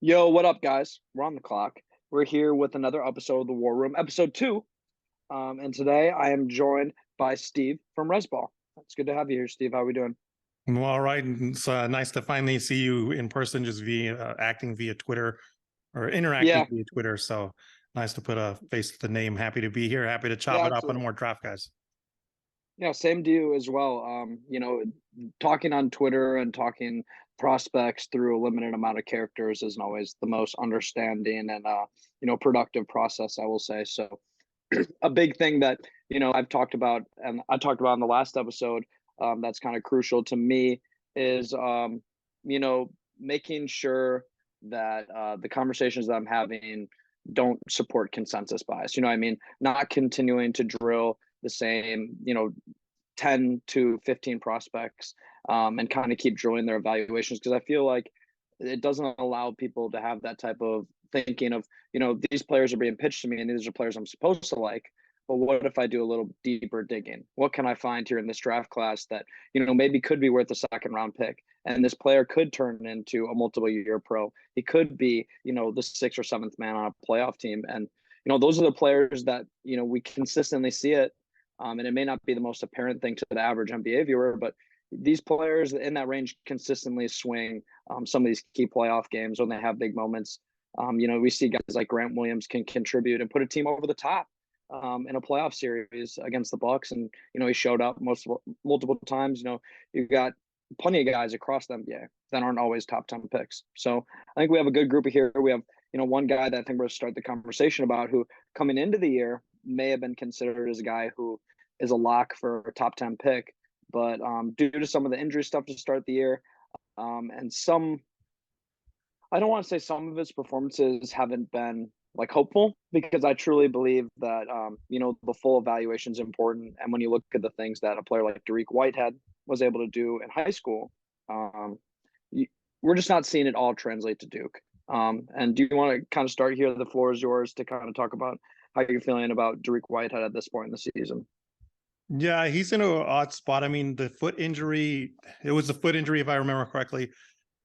Yo, what up, guys? We're on the clock. We're here with another episode of the War Room, episode two. And today I am joined by Steve from RezBall. It's good to have you here, Steve. How are we doing? Well, all right. It's nice to finally see you in person, just via acting via Twitter or interacting Yeah, via Twitter. So nice to put a face to the name. Happy to be here. Happy to chop yeah, it up on absolutely. more draft guys. Yeah, same to you as well. Talking on Twitter and talking prospects through a limited amount of characters isn't always the most understanding and productive process, I will say. So a big thing that I've talked about and I talked about in the last episode, that's kind of crucial to me is you know making sure that the conversations that I'm having don't support consensus bias. You know what I mean? Not continuing to drill the same 10 to 15 prospects, and kind of keep drilling their evaluations, because I feel like it doesn't allow people to have that type of thinking of, these players are being pitched to me and these are players I'm supposed to like. But what if I do a little deeper digging? What can I find here in this draft class that, maybe could be worth a second round pick? And this player could turn into a multiple year pro. He could be, the sixth or seventh man on a playoff team. And, those are the players that, we consistently see it. And it may not be the most apparent thing to the average NBA viewer, but these players in that range consistently swing some of these key playoff games when they have big moments. We see guys like Grant Williams can contribute and put a team over the top in a playoff series against the Bucks, and he showed up multiple times. You've got plenty of guys across the NBA that aren't always top 10 picks. So I think we have a good group of here. We have one guy that I think we're going to start the conversation about, who coming into the year may have been considered as a guy who is a lock for a top 10 pick, but due to some of the injury stuff to start the year, and I don't want to say some of his performances haven't been like hopeful, because I truly believe that the full evaluation is important. And when you look at the things that a player like Dariq Whitehead was able to do in high school, um, we're just not seeing it all translate to Duke. And do you want to kind of start here? The floor is yours to kind of talk about how you're feeling about Dariq Whitehead at this point in the season. Yeah, he's in an odd spot. I mean, the foot injury, it was a foot injury, if I remember correctly,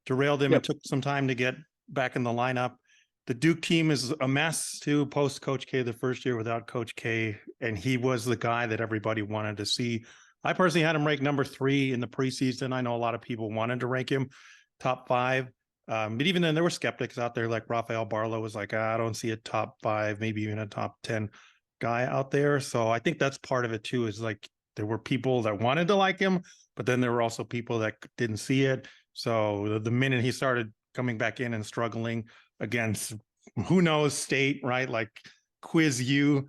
derailed him. Yep. It took some time to get back in the lineup. The Duke team is a mess too, post Coach K, the first year without Coach K. And he was the guy that everybody wanted to see. I personally had him ranked number 3 in the preseason. I know a lot of people wanted to rank him top 5. But even then, there were skeptics out there, like Rafael Barlow was like, I don't see a top 5, maybe even a top 10 guy out there. So I think that's part of it too, is like there were people that wanted to like him, but then there were also people that didn't see it. So the minute he started coming back in and struggling against who knows state, right? Like Quiz U,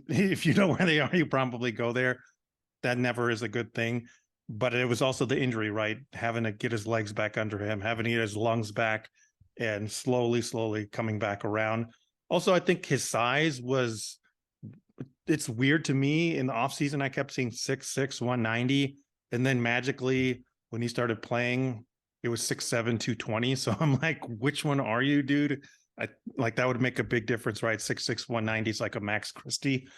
if you know where they are, you probably go there. That never is a good thing. But it was also the injury, right? Having to get his legs back under him, having to get his lungs back, and slowly coming back around. Also, I think his size was, it's weird to me. In the offseason, I kept seeing 6'6", 190. And then magically, when he started playing, it was 6'7", 220. So I'm like, which one are you, dude? Like that would make a big difference, right? 6'6", 190 is like a Max Christie,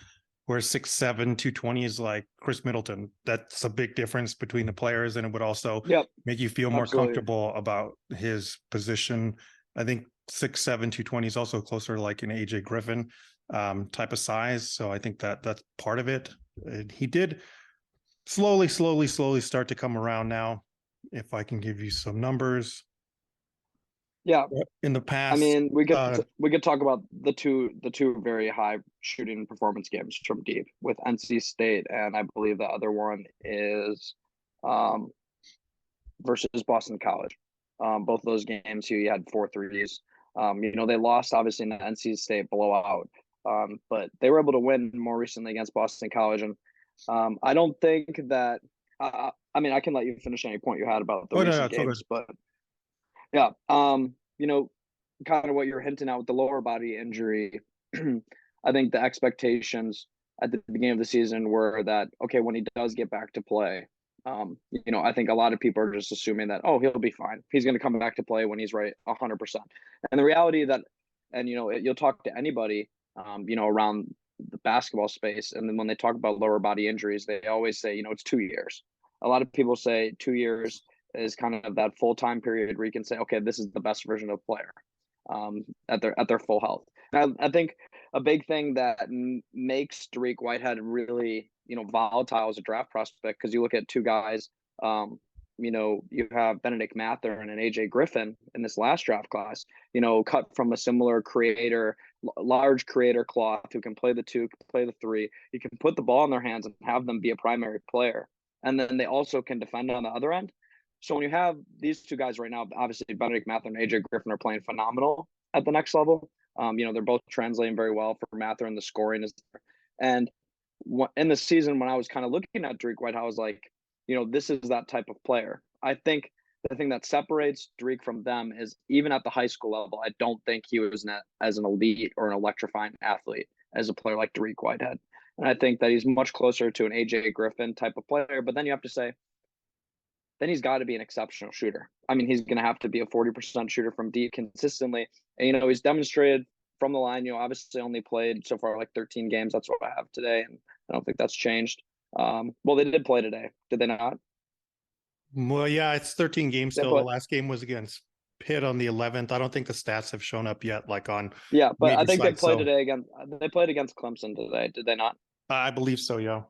whereas 6'7", 220 is like Chris Middleton. That's a big difference between the players, and it would also make you feel more comfortable about his position. I think 6'7", 220 is also closer to like an AJ Griffin type of size. So I think that's part of it. And he did slowly start to come around now. If I can give you some numbers. Yeah. In the past, I mean, we could talk about the two very high shooting performance games from deep with NC State, and I believe the other one is versus Boston College. Both of those games, he had 4 threes. They lost obviously in the NC State blowout, but they were able to win more recently against Boston College. And I don't think that. I mean, I can let you finish any point you had about the recent games, but yeah, kind of what you're hinting at with the lower body injury. I think the expectations at the beginning of the season were that, okay, when he does get back to play, I think a lot of people are just assuming that, oh, he'll be fine. He's going to come back to play when he's right 100%. And the reality that, and, you'll talk to anybody, around the basketball space. And then when they talk about lower body injuries, they always say, it's 2 years. A lot of people say 2 years is kind of that full-time period where you can say, okay, this is the best version of the player. at their full health. And I think a big thing that makes Dariq Whitehead really, volatile as a draft prospect, because you look at two guys, you have Benedict Mathurin and AJ Griffin in this last draft class, cut from a similar large creator cloth, who can play the two, play the three. You can put the ball in their hands and have them be a primary player. And then they also can defend on the other end. So when you have these two guys right now, obviously Benedict Mathurin and AJ Griffin are playing phenomenal at the next level. They're both translating very well. For Mathurin, the scoring is there. And in the season, when I was kind of looking at Dariq Whitehead, I was like, this is that type of player. I think the thing that separates Dariq from them is, even at the high school level, I don't think he was as an elite or an electrifying athlete as a player like Dariq Whitehead. And I think that he's much closer to an AJ Griffin type of player. But then you have to say, then he's got to be an exceptional shooter. I mean, he's going to have to be a 40% shooter from deep consistently. And, he's demonstrated from the line, obviously only played so far like 13 games. That's what I have today. And I don't think that's changed. Well, they did play today. Did they not? Well, yeah, it's 13 games still. The last game was against Pitt on the 11th. I don't think the stats have shown up yet, like on. Yeah, but I think they played today again. They played against Clemson today. Did they not? I believe so. Yeah.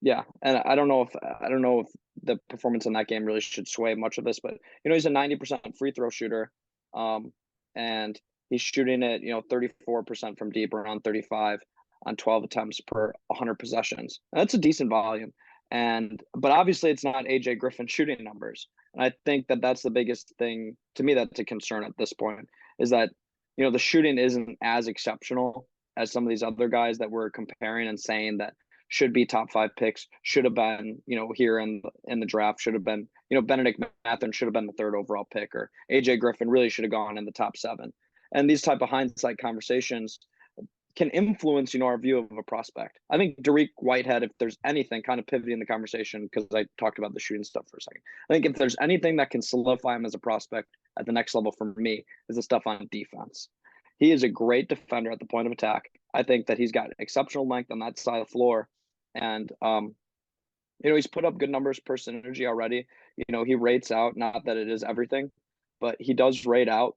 Yeah, and I don't know if the performance in that game really should sway much of this, but he's a 90% free throw shooter, and he's shooting it 34% from deep, around 35 on 12 attempts per 100 possessions. And that's a decent volume. But obviously it's not AJ Griffin shooting numbers. And I think that that's the biggest thing to me that's a concern at this point, is that the shooting isn't as exceptional as some of these other guys that we're comparing and saying that should be top 5 picks, should have been, here in the draft, should have been, Benedict Mathurin should have been the 3rd overall pick, or AJ Griffin really should have gone in the top 7. And these type of hindsight conversations can influence, our view of a prospect. I think Dariq Whitehead, if there's anything, kind of pivoting the conversation, because I talked about the shooting stuff for a second, I think if there's anything that can solidify him as a prospect at the next level for me, is the stuff on defense. He is a great defender at the point of attack. I think that he's got exceptional length on that side of the floor. And, he's put up good numbers per synergy already. He rates out, not that it is everything, but he does rate out,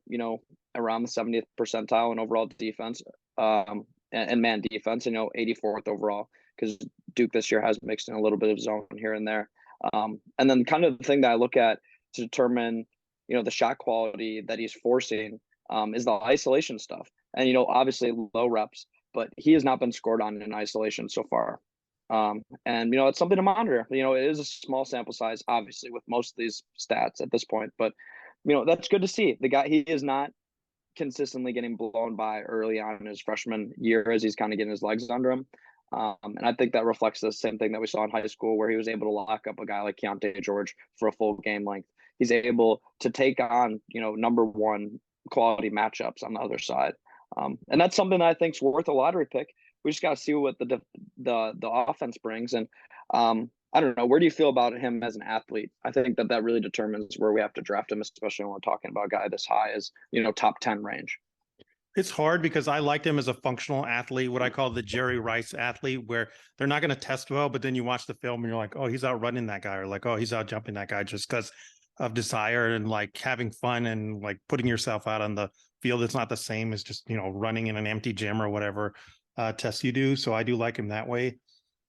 around the 70th percentile in overall defense, and man defense, 84th overall, because Duke this year has mixed in a little bit of zone here and there. And then kind of the thing that I look at to determine, the shot quality that he's forcing, is the isolation stuff. And, obviously low reps, but he has not been scored on in isolation so far. And it's something to monitor. It is a small sample size, obviously, with most of these stats at this point, but that's good to see. The guy, he is not consistently getting blown by early on in his freshman year as he's kind of getting his legs under him. And I think that reflects the same thing that we saw in high school, where he was able to lock up a guy like Keontae George for a full game length. He's able to take on, number 1 quality matchups on the other side. And that's something that I think is worth a lottery pick. We just got to see what the offense brings. And I don't know, where do you feel about him as an athlete? I think that really determines where we have to draft him, especially when we're talking about a guy this high as, top 10 range. It's hard because I liked him as a functional athlete, what I call the Jerry Rice athlete, where they're not going to test well, but then you watch the film and you're like, oh, he's outrunning that guy, or like, oh, he's out jumping that guy, just because of desire and like having fun and like putting yourself out on the field. It's not the same as just, running in an empty gym or whatever test you do. So I do like him that way.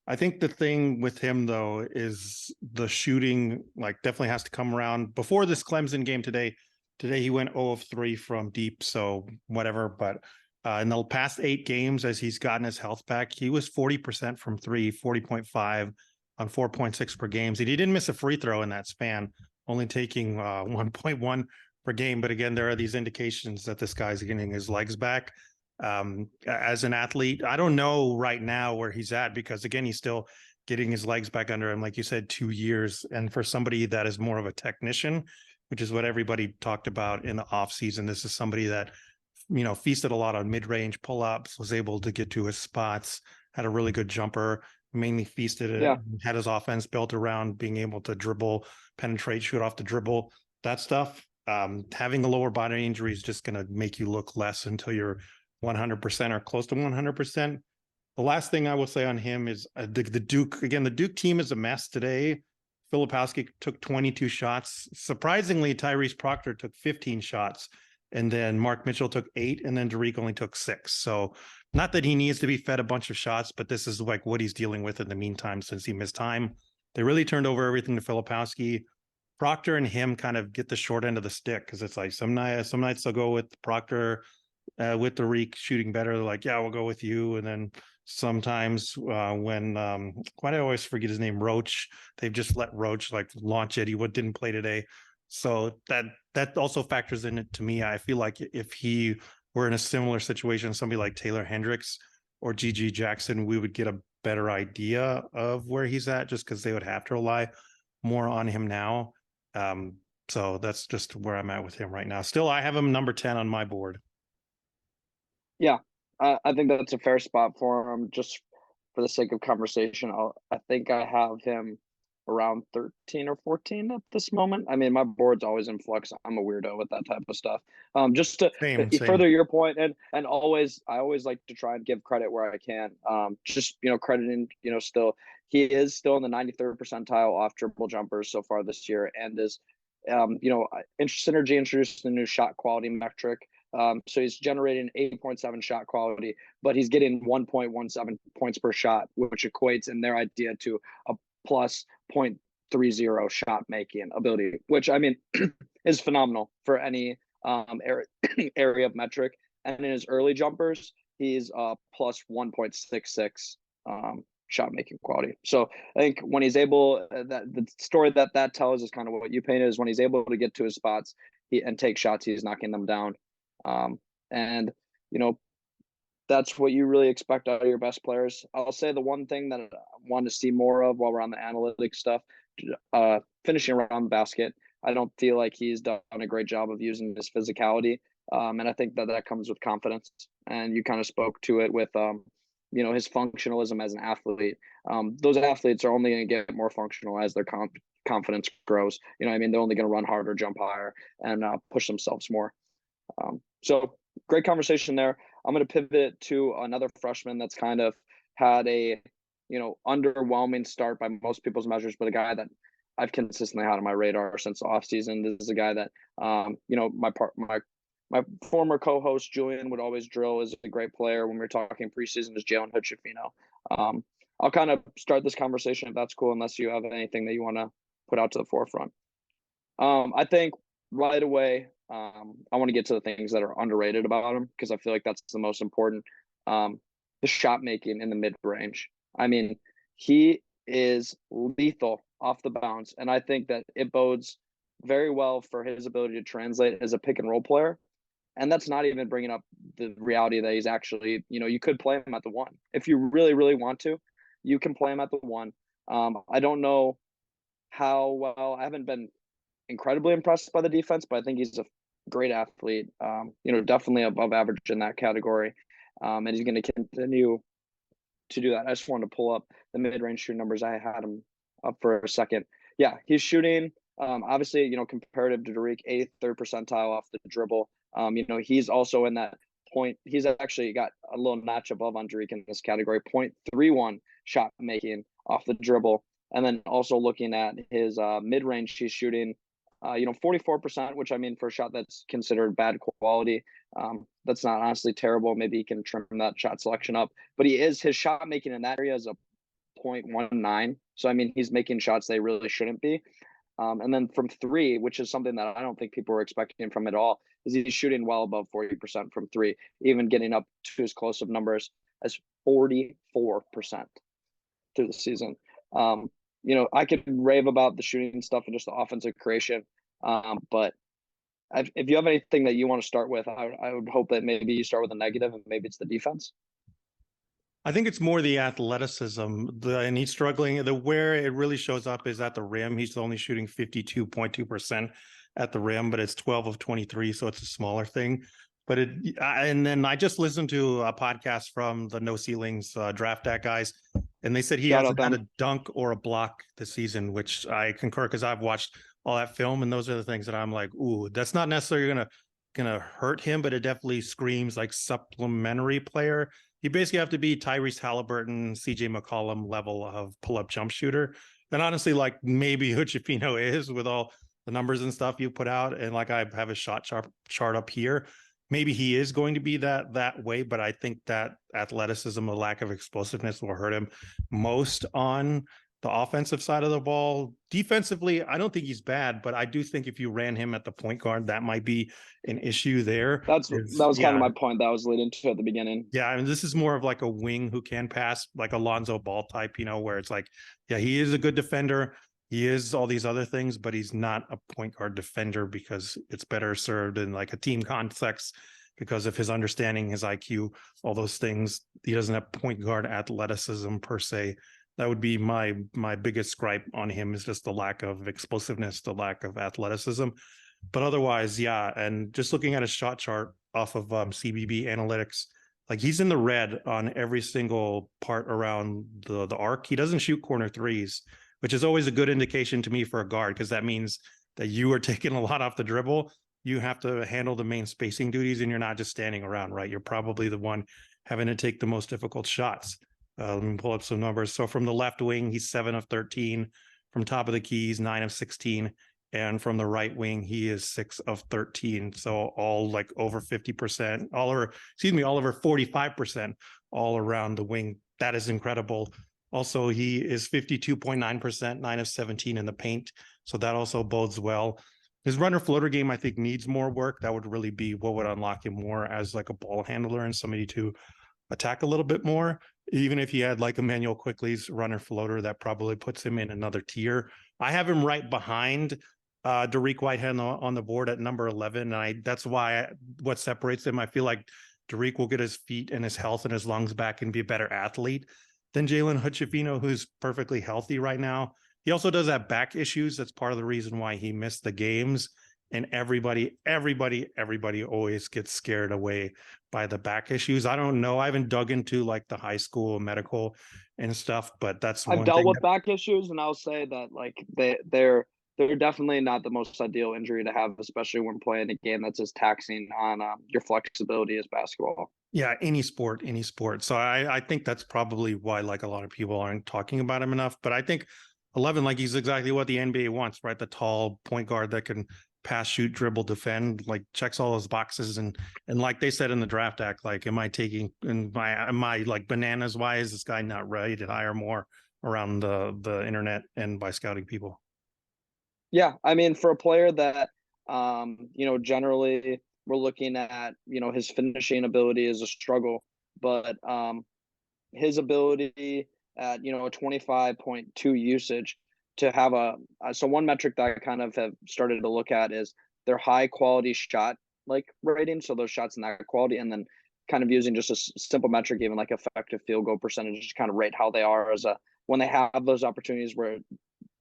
I think the thing with him, though, is the shooting, like, definitely has to come around. Before this Clemson game today he went 0 of 3 from deep, so whatever. But in the past 8 games, as he's gotten his health back, he was 40% from 3, 40.5 on 4.6 per game. He didn't miss a free throw in that span, only taking 1.1 per game. But again, there are these indications that this guy's getting his legs back. As an athlete, I don't know right now where he's at, because again, he's still getting his legs back under him, like you said, 2 years. And for somebody that is more of a technician, which is what everybody talked about in the offseason, this is somebody that, feasted a lot on mid-range pull-ups, was able to get to his spots, had a really good jumper, mainly feasted it, had his offense built around being able to dribble, penetrate, shoot off the dribble, that stuff. Having a lower body injury is just going to make you look less until you're 100% or close to 100%. The last thing I will say on him is the Duke. Again, the Duke team is a mess today. Filipowski took 22 shots. Surprisingly, Tyrese Proctor took 15 shots. And then Mark Mitchell took 8, and then Dariq only took 6. So not that he needs to be fed a bunch of shots, but this is like what he's dealing with in the meantime since he missed time. They really turned over everything to Filipowski. Proctor and him kind of get the short end of the stick because it's like some nights they'll go with Proctor, with Dariq shooting better. They're like, yeah, we'll go with you. And then sometimes when why do I always forget his name? Roach. They've just let Roach like launch it. He didn't play today. So that also factors in it to me. I feel like if he were in a similar situation, somebody like Taylor Hendricks or GG Jackson, we would get a better idea of where he's at just because they would have to rely more on him now. So that's just where I'm at with him right now. Still, I have him number 10 on my board. Yeah, I think that's a fair spot for him. Just for the sake of conversation, I think I have him around 13 or 14 at this moment. I mean, my board's always in flux. I'm a weirdo with that type of stuff. Just to Same. further your point, and I always like to try and give credit where I can. Just crediting, still he is still in the 93rd percentile off dribble jumpers so far this year, and is, Synergy introduced a new shot quality metric. So he's generating 8.7 shot quality, but he's getting 1.17 points per shot, which equates in their idea to a plus 0.30 shot making ability, which I mean is phenomenal for any area of metric. And in his early jumpers, he's plus 1.66 shot making quality. So I think when he's able, that the story that tells is kind of what you painted, is when he's able to get to his spots and take shots, he's knocking them down. And that's what you really expect out of your best players. I'll say the one thing that I want to see more of while we're on the analytics stuff, finishing around the basket. I don't feel like he's done a great job of using his physicality. And I think that comes with confidence. And you kind of spoke to it with, his functionalism as an athlete. Those athletes are only going to get more functional as their confidence grows. They're only going to run harder, jump higher, and push themselves more. So great conversation there. I'm going to pivot to another freshman that's kind of had a, underwhelming start by most people's measures, but a guy that I've consistently had on my radar since the offseason. This is a guy that, my former co-host Julian would always drill as a great player when we were talking preseason, is Jalen Hood-Schifino. I'll kind of start this conversation if that's cool, unless you have anything that you want to put out to the forefront. I think right away, I want to get to the things that are underrated about him, because I feel like that's the most important. The shot making in the mid range. I mean, he is lethal off the bounce, and I think that it bodes very well for his ability to translate as a pick and roll player. And that's not even bringing up the reality that he's actually, you could play him at the 1 if you really, really want to. You can play him at the 1. I don't know how well. I haven't been incredibly impressed by the defense, but I think he's a great athlete. Definitely above average in that category, and he's going to continue to do that. I just wanted to pull up the mid-range shooting numbers. I had him up for a second. Yeah, he's shooting. Obviously, comparative to Dariq, 83rd percentile off the dribble. He's also in that point. He's actually got a little notch above on Dariq in this category, 0.31 shot making off the dribble. And then also looking at his mid-range, he's shooting 44%, which I mean, for a shot that's considered bad quality, that's not honestly terrible. Maybe he can trim that shot selection up, but his shot making in that area is a 0.19. So, I mean, he's making shots they really shouldn't be. And then from 3, which is something that I don't think people were expecting from it all, is he's shooting well above 40% from 3, even getting up to his close-up numbers as 44% through the season. I could rave about the shooting stuff and just the offensive creation. But if you have anything that you want to start with, I would hope that maybe you start with a negative, and maybe it's the defense. I think it's more the athleticism, and he's struggling. Where it really shows up is at the rim. He's only shooting 52.2% at the rim, but it's 12 of 23, so it's a smaller thing. But and then I just listened to a podcast from the No Ceilings Draft Deck guys, and they said he hasn't had a dunk or a block this season, which I concur, because I've watched all that film, and those are the things that I'm like, ooh, that's not necessarily gonna hurt him, but it definitely screams like supplementary player. You basically have to be Tyrese Halliburton, CJ McCollum level of pull-up jump shooter. And honestly, like maybe Hood-Schifino is, with all the numbers and stuff you put out, and like I have a chart up here, maybe he is going to be that way, but I think that athleticism, the lack of explosiveness will hurt him most on the offensive side of the ball. Defensively, I don't think he's bad, but I do think if you ran him at the point guard, that might be an issue there. That was kind of my point that I was leading to at the beginning. Yeah, I mean, this is more of like a wing who can pass, like a Lonzo Ball type, where it's like, yeah, he is a good defender. He is all these other things, but he's not a point guard defender because it's better served in like a team context because of his understanding, his IQ, all those things. He doesn't have point guard athleticism per se. That would be my biggest gripe on him, is just the lack of explosiveness, the lack of athleticism. But otherwise, yeah. And just looking at his shot chart off of CBB analytics, like he's in the red on every single part around the arc. He doesn't shoot corner threes, which is always a good indication to me for a guard, because that means that you are taking a lot off the dribble. You have to handle the main spacing duties, and you're not just standing around, right? You're probably the one having to take the most difficult shots. Let me pull up some numbers. So from the left wing, he's 7 of 13. From top of the key, he's 9 of 16. And from the right wing, he is 6 of 13. So all like over 50%, all over 45%, all around the wing. That is incredible. Also, he is 52.9%, 9 of 17 in the paint. So that also bodes well. His runner floater game, I think, needs more work. That would really be what would unlock him more as like a ball handler and somebody to attack a little bit more. Even if he had like Emmanuel Quickly's runner floater, that probably puts him in another tier. I have him right behind Dariq Whitehead on the board at number 11. And that's why what separates them, I feel like Dariq will get his feet and his health and his lungs back and be a better athlete than Jalen Hood-Schifino, who's perfectly healthy right now. He also does have back issues. That's part of the reason why he missed the games. And everybody always gets scared away by the back issues. I don't know. I haven't dug into like the high school medical and stuff, but I've dealt with back issues, and I'll say that like they're definitely not the most ideal injury to have, especially when playing a game that's as taxing on your flexibility as basketball. Yeah, any sport. So I think that's probably why like a lot of people aren't talking about him enough. But I think 11, like he's exactly what the NBA wants, right? The tall point guard that can pass, shoot, dribble, defend, like checks all those boxes. And like they said in the draft act, like, am I like bananas? Why is this guy not rated higher more around the internet and by scouting people? Yeah, I mean, for a player that, generally we're looking at, his finishing ability is a struggle, but his ability at, a 25.2 usage to have so one metric that I kind of have started to look at is their high quality shot like rating. So those shots in that quality, and then kind of using just a simple metric, even like effective field goal percentage, to kind of rate how they are when they have those opportunities where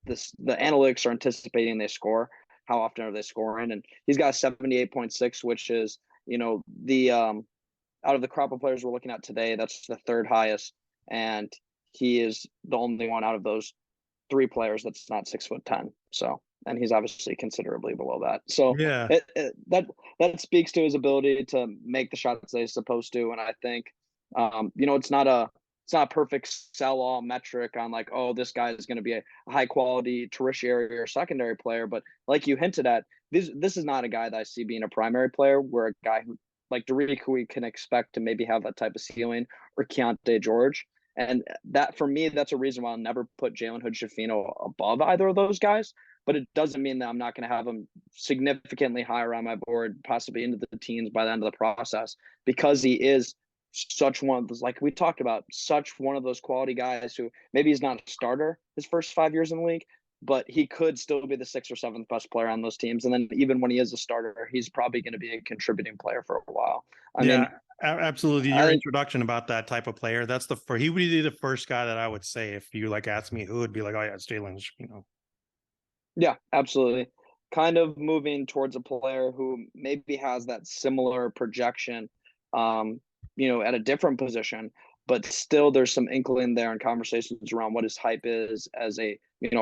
the analytics are anticipating they score, how often are they scoring. And he's got 78.6, which is, the out of the crop of players we're looking at today, that's the third highest. And he is the only one out of those 3 players that's not 6'10". So, and he's obviously considerably below that. So yeah, that speaks to his ability to make the shots they're supposed to. And I think, it's not a perfect sell-all metric on like, oh, this guy is going to be a high quality tertiary or secondary player. But like you hinted at, this is not a guy that I see being a primary player, where a guy who like Dariq, who we can expect to maybe have that type of ceiling, or Keontae George. And that, for me, that's a reason why I'll never put Jalen Hood-Schifino above either of those guys. But it doesn't mean that I'm not going to have him significantly higher on my board, possibly into the teens by the end of the process, because he is such one of those, like we talked about, such one of those quality guys who maybe he's not a starter his first 5 years in the league, but he could still be the 6th or 7th best player on those teams. And then even when he is a starter, he's probably going to be a contributing player for a while. I mean, absolutely. Your introduction about that type of player, he would be the first guy that I would say, if you like ask me who, would be like, oh yeah, it's Jalen, Yeah, absolutely. Kind of moving towards a player who maybe has that similar projection, at a different position, but still there's some inkling there in conversations around what his hype is as a,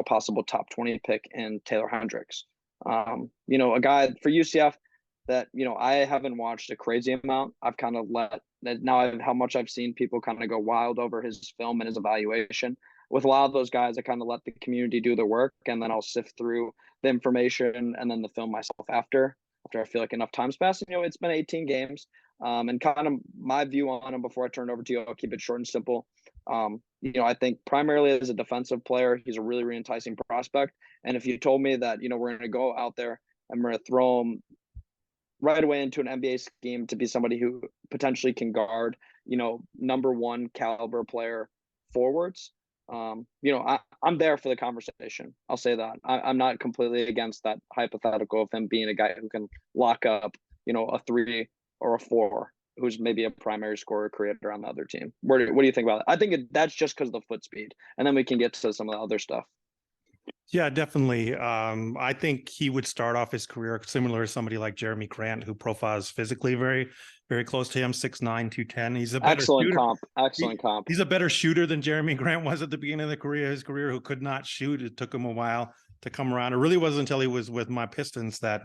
possible top 20 pick in Taylor Hendricks. A guy for UCF that, I haven't watched a crazy amount. I've kind of how much I've seen people kind of go wild over his film and his evaluation. with a lot of those guys, I kind of let the community do the work, and then I'll sift through the information and then the film myself after I feel like enough time's passed. It's been 18 games. And kind of my view on him before I turn it over to you, I'll keep it short and simple. I think primarily as a defensive player, he's a really, really enticing prospect. And if you told me that, we're going to go out there and we're going to throw him right away into an NBA scheme to be somebody who potentially can guard, number one caliber player forwards, I'm there for the conversation. I'll say that. I'm not completely against that hypothetical of him being a guy who can lock up, a 3 or a 4, who's maybe a primary scorer creator on the other team. What do you think about it? I think that's just because of the foot speed, and then we can get to some of the other stuff. Yeah, definitely. I think he would start off his career similar to somebody like Jeremy Grant, who profiles physically very, very close to him, 6'9", 210. He's a better shooter. Excellent comp. He's a better shooter than Jeremy Grant was at the beginning of his career, who could not shoot. It took him a while to come around. It really wasn't until he was with my Pistons that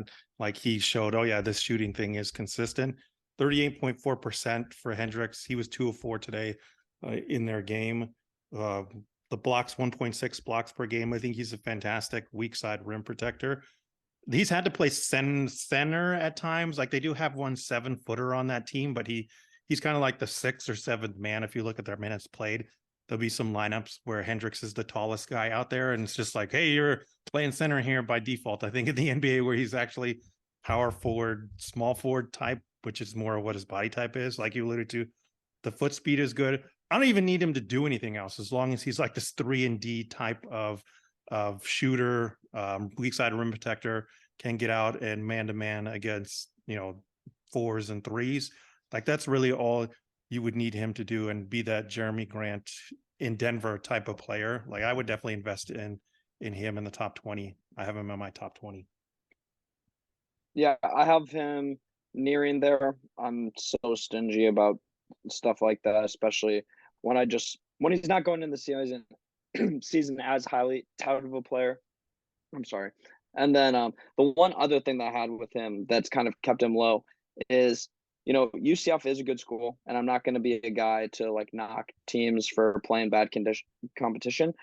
he showed, oh yeah, this shooting thing is consistent. 38.4% for Hendricks. He was 2 of 4 today in their game. The blocks, 1.6 blocks per game. I think he's a fantastic weak side rim protector. He's had to play center at times. They do have one 7-footer on that team, but he's kind of like the 6th or 7th man. If you look at their minutes played, there'll be some lineups where Hendricks is the tallest guy out there, and it's just like, hey, you're playing center here by default. I think in the NBA where he's actually power forward, small forward type, which is more of what his body type is, like you alluded to. The foot speed is good. I don't even need him to do anything else as long as he's like this 3-and-D type of shooter, weak side rim protector, can get out and man-to-man against, 4s and 3s. That's really all you would need him to do, and be that Jeremy Grant in Denver type of player. I would definitely invest in him in the top 20. I have him in my top 20. Yeah, I have him nearing there. I'm so stingy about stuff like that, especially when he's not going in the season as highly touted of a player. I'm sorry. And then the one other thing that I had with him that's kind of kept him low is, UCF is a good school, and I'm not going to be a guy to knock teams for playing bad competition,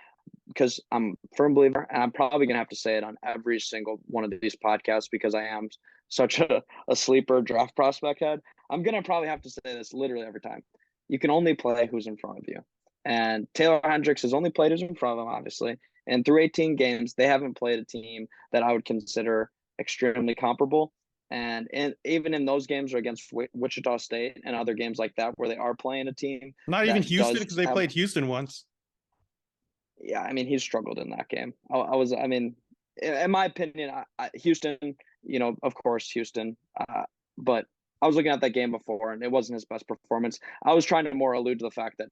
because I'm a firm believer, and I'm probably going to have to say it on every single one of these podcasts because I am such a sleeper draft prospect head. I'm going to probably have to say this literally every time. You can only play who's in front of you. And Taylor Hendricks has only played who's in front of him, obviously. And through 18 games, they haven't played a team that I would consider extremely comparable. And even in those games are against Wichita State and other games like that where they are playing a team. Not even Houston, because they played Houston once. Yeah, I mean, he struggled in that game. In my opinion, Houston, of course, Houston. But I was looking at that game before, and it wasn't his best performance. I was trying to more allude to the fact that,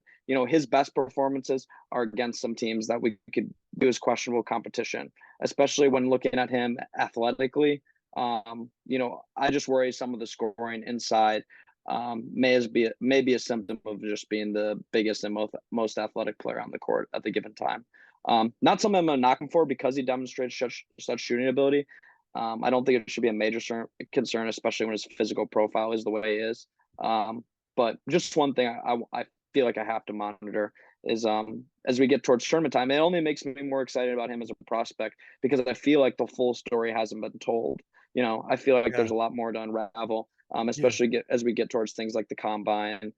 his best performances are against some teams that we could do as questionable competition, especially when looking at him athletically. I just worry some of the scoring inside may be a symptom of just being the biggest and most athletic player on the court at the given time. Not something I'm going to knock him for because he demonstrates such shooting ability. I don't think it should be a major concern, especially when his physical profile is the way he is. But just one thing I feel like I have to monitor is as we get towards tournament time, it only makes me more excited about him as a prospect because I feel like the full story hasn't been told. I feel like there's a lot more to unravel, especially as we get towards things like the combine.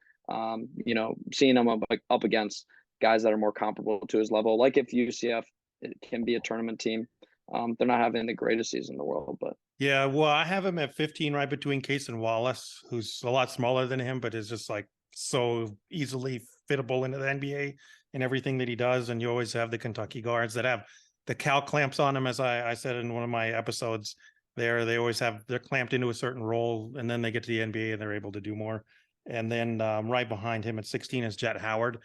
Seeing him up against guys that are more comparable to his level, like if UCF can be a tournament team. They're not having the greatest season in the world, but yeah, well, I have him at 15, right between Case and Wallace, who's a lot smaller than him, but is just so easily fittable into the NBA and everything that he does. And you always have the Kentucky guards that have the Cal clamps on them, as I said in one of my episodes. They always they're clamped into a certain role, and then they get to the NBA and they're able to do more. And then right behind him at 16 is Jet Howard,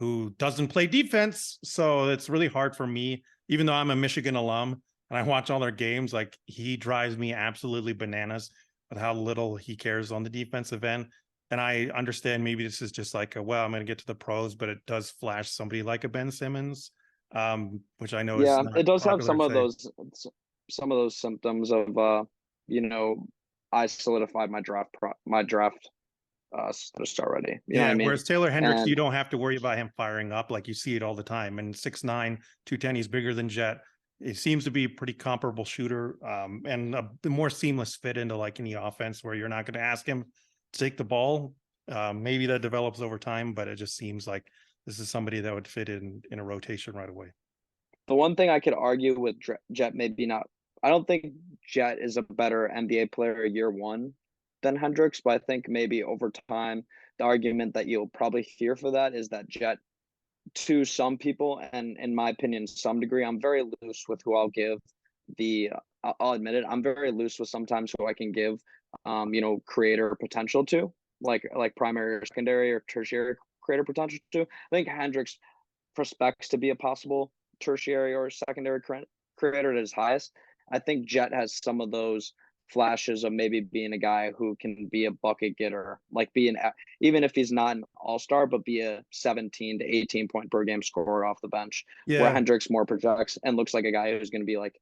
who doesn't play defense, so it's really hard for me, even though I'm a Michigan alum and I watch all their games. He drives me absolutely bananas with how little he cares on the defensive end. And I understand maybe this is just I'm going to get to the pros, but it does flash somebody like a Ben Simmons, which I know is not it does have some popular of those symptoms of I solidified my draft to start ready. You know what I mean? Whereas Taylor Hendricks, And you don't have to worry about him firing up. Like you see it all the time. And 6'9", 210, he's bigger than Jet. It seems to be a pretty comparable shooter, and a more seamless fit into like any offense where you're not going to ask him to take the ball. Maybe that develops over time, but it just seems like this is somebody that would fit in a rotation right away. the one thing I could argue with Jet, maybe not. I don't think Jet is a better NBA player year one than Hendricks, but I think maybe over time, the argument that you'll probably hear for that is that Jet, to some people, and in my opinion, some degree, I'm very loose with who I'll give the. I'll admit it. I'm very loose with sometimes who I can give, creator potential to, like primary or secondary or tertiary creator potential to. I think Hendricks prospects to be a possible tertiary or secondary creator at his highest. I think Jet has some of those flashes of maybe being a guy who can be a bucket getter, like even if he's not an all-star, but be a 17 to 18 point per game scorer off the bench. Yeah. Where Hendricks more projects and looks like a guy who's going to be like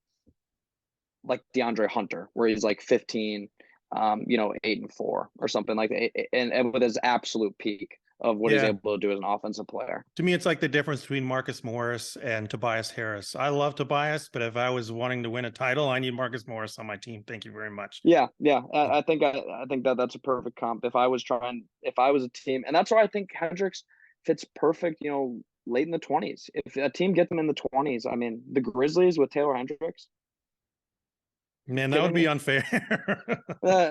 DeAndre Hunter, where he's like 15, 8-4 or something like that, and with his absolute peak of what he's able to do as an offensive player. To me, it's like the difference between Marcus Morris and Tobias Harris. I love Tobias, but if I was wanting to win a title, I need Marcus Morris on my team. Thank you very much. Yeah. I think that's a perfect comp. If I was a team, and that's why I think Hendricks fits perfect, late in the 20s. If a team gets them in the 20s, I mean, the Grizzlies with Taylor Hendricks. Man, that would be unfair.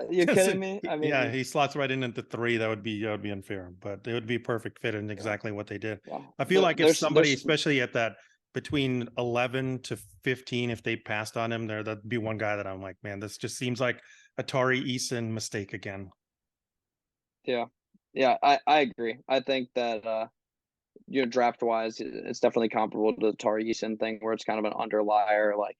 You kidding me? I mean, yeah, he slots right in at the 3. That would be unfair, but it would be a perfect fit in exactly what they did. Yeah. I feel like if somebody, especially at that between 11 to 15, if they passed on him there, that'd be one guy that I'm like, man, this just seems like a Tari Eason mistake again. Yeah, I agree. I think that draft wise, it's definitely comparable to the Tari Eason thing, where it's kind of an underlier, like.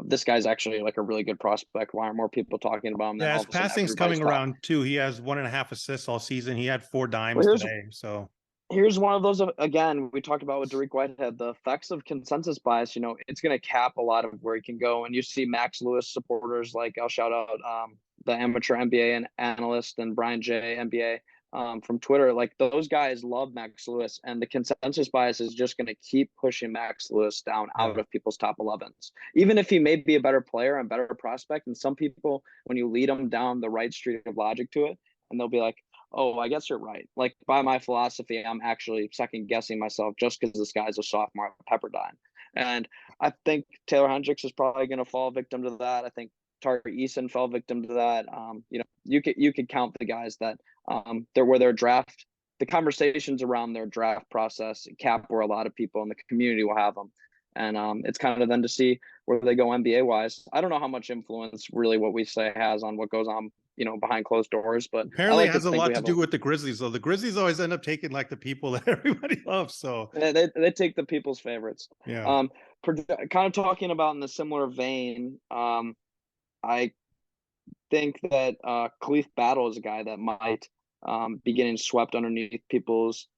This guy's actually like a really good prospect. Why aren't more people talking about him? Yeah, his passing's coming around too. He has 1.5 assists all season. He had 4 dimes today. So here's one of those, again, we talked about with Dariq Whitehead, the effects of consensus bias. It's going to cap a lot of where he can go. And you see Max Lewis supporters, like I'll shout out the amateur NBA and analyst and Brian J NBA from Twitter. Like those guys love Max Lewis, and the consensus bias is just going to keep pushing Max Lewis down out of people's top 11s, even if he may be a better player and better prospect. And some people, when you lead them down the right street of logic to it, and they'll be like, oh, I guess you're right. Like by my philosophy, I'm actually second guessing myself just because this guy's a sophomore at Pepperdine. And I think Taylor Hendricks is probably going to fall victim to that. I think Tari Eason fell victim to that. You could count the guys that their draft, the conversations around their draft process cap where a lot of people in the community will have them. And it's kind of then to see where they go NBA wise. I don't know how much influence really what we say has on what goes on, behind closed doors, but apparently it has a lot to do with the Grizzlies, though. The Grizzlies always end up taking like the people that everybody loves. So they take the people's favorites. Yeah. Kind of talking about in the similar vein, I think that Khalif Battle is a guy that might be getting swept underneath people's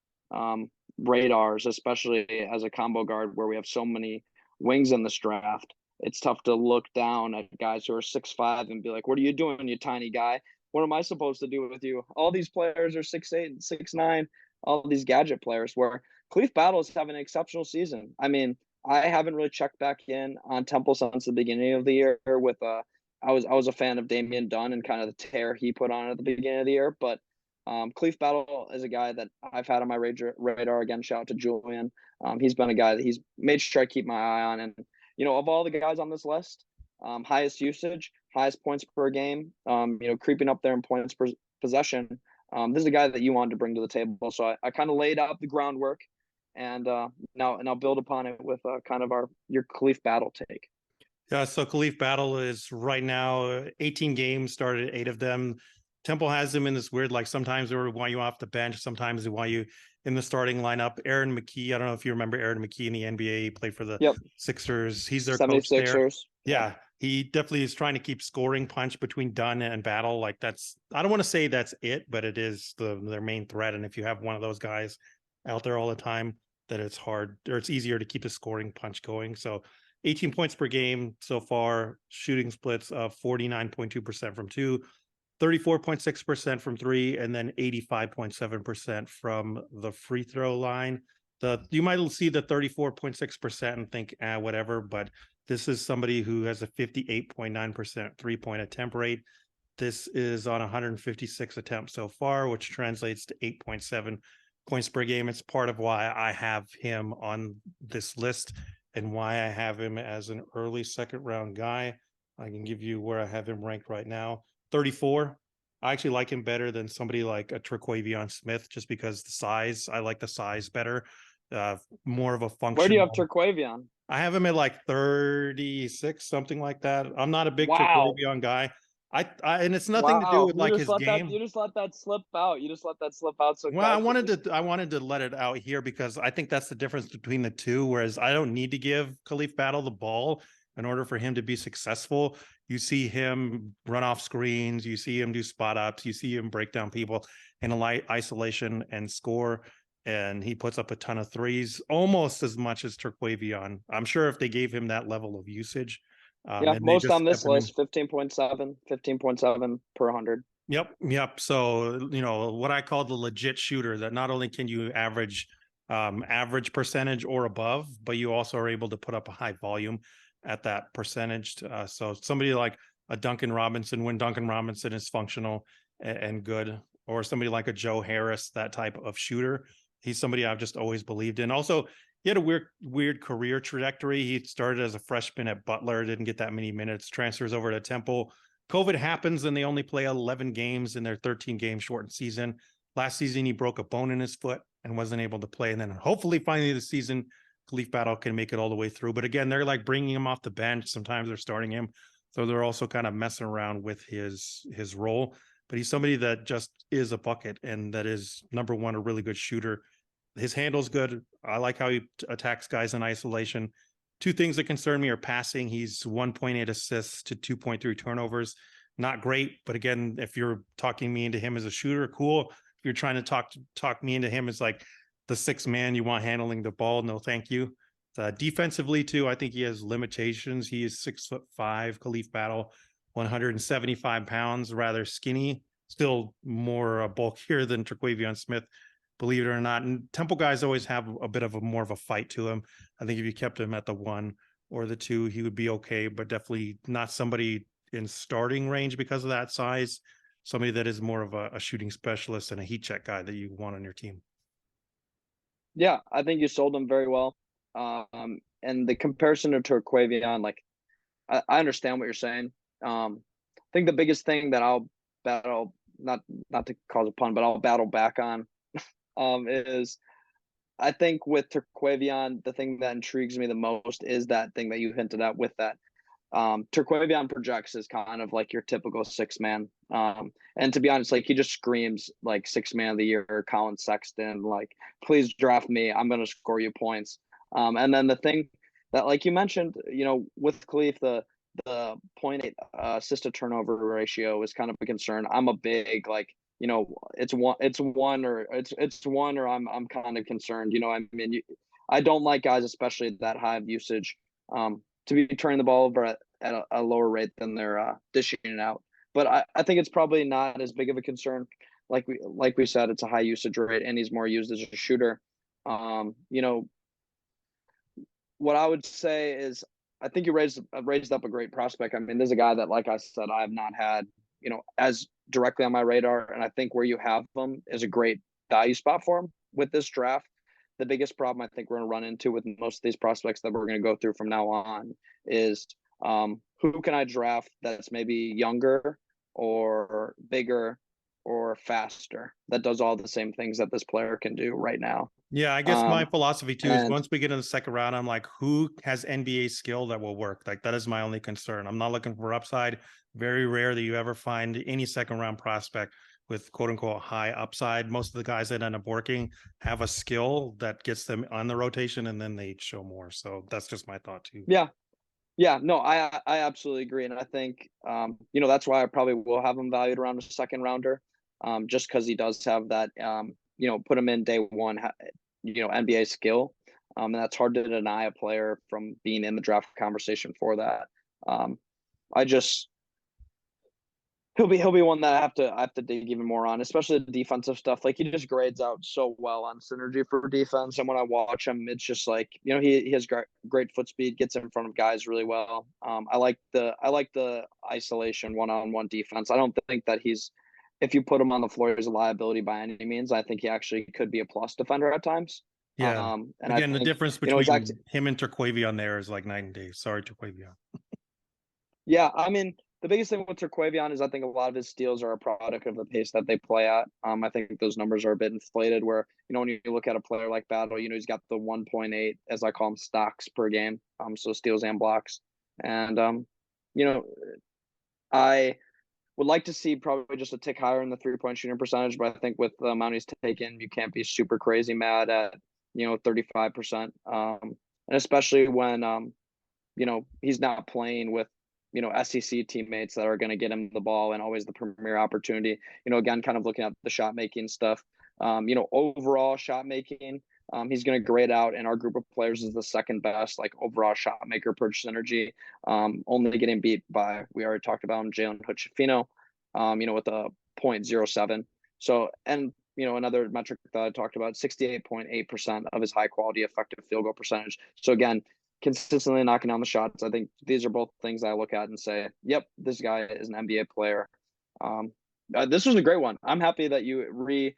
radars, especially as a combo guard where we have so many wings in this draft. It's tough to look down at guys who are 6'5" and be like, what are you doing, you tiny guy? What am I supposed to do with you? All these players are 6'8" and 6'9", all these gadget players, where Khalif Battle is having an exceptional season. I mean, I haven't really checked back in on Temple since the beginning of the year with I was a fan of Damian Dunn and kind of the tear he put on at the beginning of the year, but Khalif Battle is a guy that I've had on my radar. Again, shout out to Julian. He's been a guy that he's made sure I keep my eye on. And, of all the guys on this list, highest usage, highest points per game, creeping up there in points per possession. This is a guy that you wanted to bring to the table. So I kind of laid out the groundwork, and now build upon it with kind of your Khalif Battle take. Yeah, so Khalif Battle is right now 18 games, started 8 of them. Temple has him in this weird, like sometimes they want you off the bench, sometimes they want you in the starting lineup. Aaron McKee, I don't know if you remember Aaron McKee in the NBA, he played for the Sixers. He's their coach there. Yeah, he definitely is trying to keep scoring punch between Dunn and Battle. Like that's, I don't want to say that's it, but it is their main threat. And if you have one of those guys out there all the time, that it's hard, or it's easier to keep the scoring punch going. So 18 points per game so far, shooting splits of 49.2% from 2, 34.6% from three, and then 85.7% from the free throw line. You might see the 34.6% and think, whatever, but this is somebody who has a 58.9% three-point attempt rate. This is on 156 attempts so far, which translates to 8.7 points per game. It's part of why I have him on this list and why I have him as an early second round guy. I can give you where I have him ranked right now. 34. I actually like him better than somebody like a Terquavion Smith, just because the size. I like the size better. More of a function. Where do you have Terquavion? I have him at like 36, something like that. I'm not a big Wow. Terquavion guy. And it's nothing to do with like his game. You just let that slip out. You just let that slip out. So well, I wanted to let it out here because I think that's the difference between the two. Whereas I don't need to give Khalif Battle the ball in order for him to be successful. You see him run off screens. You see him do spot ups. You see him break down people in a light isolation and score. And he puts up a ton of threes, almost as much as Terquavion. I'm sure if they gave him that level of usage. Most on this list, 15.7 per 100. Yep. So, what I call the legit shooter, that not only can you average percentage or above, but you also are able to put up a high volume at that percentage. So somebody like a Duncan Robinson, when Duncan Robinson is functional and good, or somebody like a Joe Harris, that type of shooter, he's somebody I've just always believed in. Also, he had a weird career trajectory. He started as a freshman at Butler, didn't get that many minutes, transfers over to Temple. COVID happens and they only play 11 games in their 13-game shortened season. Last season, he broke a bone in his foot and wasn't able to play. And then hopefully finally this season, Khalif Battle can make it all the way through. But again, they're like bringing him off the bench. Sometimes they're starting him. So they're also kind of messing around with his role. But he's somebody that just is a bucket and that is, number one, a really good shooter. His handle's good. I like how he attacks guys in isolation. Two things that concern me are passing. He's 1.8 assists to 2.3 turnovers. Not great, but again, if you're talking me into him as a shooter, cool. If you're trying to talk me into him as like the sixth man you want handling the ball, no thank you. Defensively too, I think he has limitations. He is 6'5", Khalif Battle, 175 pounds, rather skinny, still more bulkier than Terquavion Smith, believe it or not. And Temple guys always have a bit of more of a fight to him. I think if you kept him at the 1 or the 2, he would be okay, but definitely not somebody in starting range because of that size. Somebody that is more of a shooting specialist and a heat check guy that you want on your team. Yeah, I think you sold him very well. And the comparison to Terquavion, like, I understand what you're saying. I think the biggest thing that I'll battle, not to cause a pun, but I'll battle back on, is I think with Terquavion, the thing that intrigues me the most is that thing that you hinted at with that. Terquavion projects as kind of like your typical six man. And to be honest, like, he just screams like six man of the year, Colin Sexton, like, please draft me. I'm going to score you points. And then the thing that, like you mentioned, with Khalif, the 0.8 assist to turnover ratio is kind of a concern. I'm a big, like, it's one or I'm kind of concerned. I mean, I don't like guys, especially that high of usage, to be turning the ball over at a lower rate than they're dishing it out. But I think it's probably not as big of a concern. Like we said, it's a high usage rate, and he's more used as a shooter. What I would say is, I think you raised up a great prospect. I mean, there's a guy that, like I said, I have not had, as directly on my radar. And I think where you have him is a great value spot for him with this draft. The biggest problem I think we're going to run into with most of these prospects that we're going to go through from now on is who can I draft that's maybe younger or bigger or faster, that does all the same things that this player can do right now. Yeah, I guess my philosophy too is once we get in the second round, I'm like, who has NBA skill that will work? Like, that is my only concern. I'm not looking for upside. Very rare that you ever find any second round prospect with quote unquote high upside. Most of the guys that end up working have a skill that gets them on the rotation, and then they show more. So that's just my thought too. Yeah, no, I absolutely agree. And I think, that's why I probably will have him valued around a second rounder, just because he does have that, put him in day one, NBA skill. And that's hard to deny a player from being in the draft conversation for that. He'll be one that I have to dig even more on, especially the defensive stuff. Like he just grades out so well on synergy for defense, and when I watch him, it's just like he has great foot speed, gets in front of guys really well. I like the isolation one-on-one defense. I don't think that if you put him on the floor, he's a liability by any means. I think he actually could be a plus defender at times. Yeah. And Again, I the think, difference between him and Terquavion there is like night and day. Sorry, Terquavion. Yeah, I mean, the biggest thing with Terquavion is I think a lot of his steals are a product of the pace that they play at. I think those numbers are a bit inflated where, when you look at a player like Battle, he's got the 1.8, as I call them, stocks per game. So steals and blocks. And, I would like to see probably just a tick higher in the 3-point shooting percentage, but I think with the amount he's taken, you can't be super crazy mad at, 35%. And especially when, he's not playing with SEC teammates that are going to get him the ball and always the premier opportunity. Again, kind of looking at the shot making stuff. Overall shot making, he's going to grade out in our group of players as the second best, like overall shot maker per synergy. Only getting beat by, we already talked about him, Jalen Hood-Schifino, with a 0.07. So, and another metric that I talked about, 68.8% of his high quality effective field goal percentage. So again, consistently knocking down the shots. I think these are both things I look at and say, yep, this guy is an NBA player. This was a great one. I'm happy that you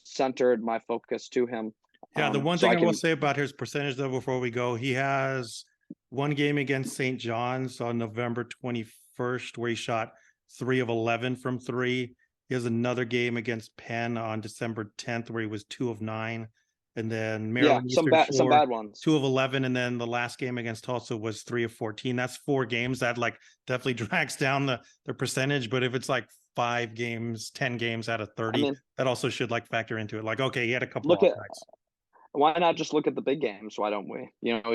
centered my focus to him. Yeah, the one thing I will say about his percentage, though, before we go, he has one game against St. John's on November 21st where he shot 3 of 11 from 3. He has another game against Penn on December 10th where he was 2 of 9. And then Maryland some bad ones. 2 of 11, and then the last game against Tulsa was 3 of 14. That's 4 games that like definitely drags down the percentage. But if it's like 5 games, 10 games out of 30, that also should like factor into it. Like, okay, he had a couple of nights. Why not just look at the big games? Why don't we?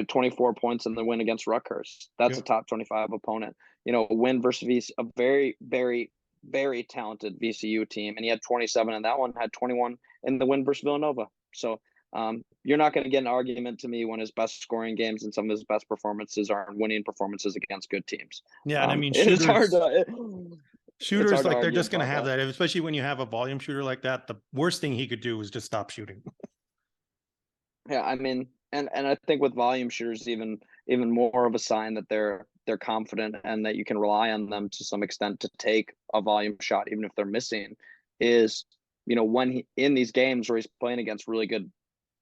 24 points in the win against Rutgers. That's a top 25 opponent. Win versus a very, very, very talented VCU team, and he had 27 in that one. Had 21 in the win versus Villanova. So. You're not going to get an argument to me when his best scoring games and some of his best performances are winning performances against good teams. Yeah, and I mean, shooters like they're just going to have that, especially when you have a volume shooter like that. The worst thing he could do is just stop shooting. Yeah, I mean, and I think with volume shooters, even more of a sign that they're confident and that you can rely on them to some extent to take a volume shot, even if they're missing, is when in these games where he's playing against really good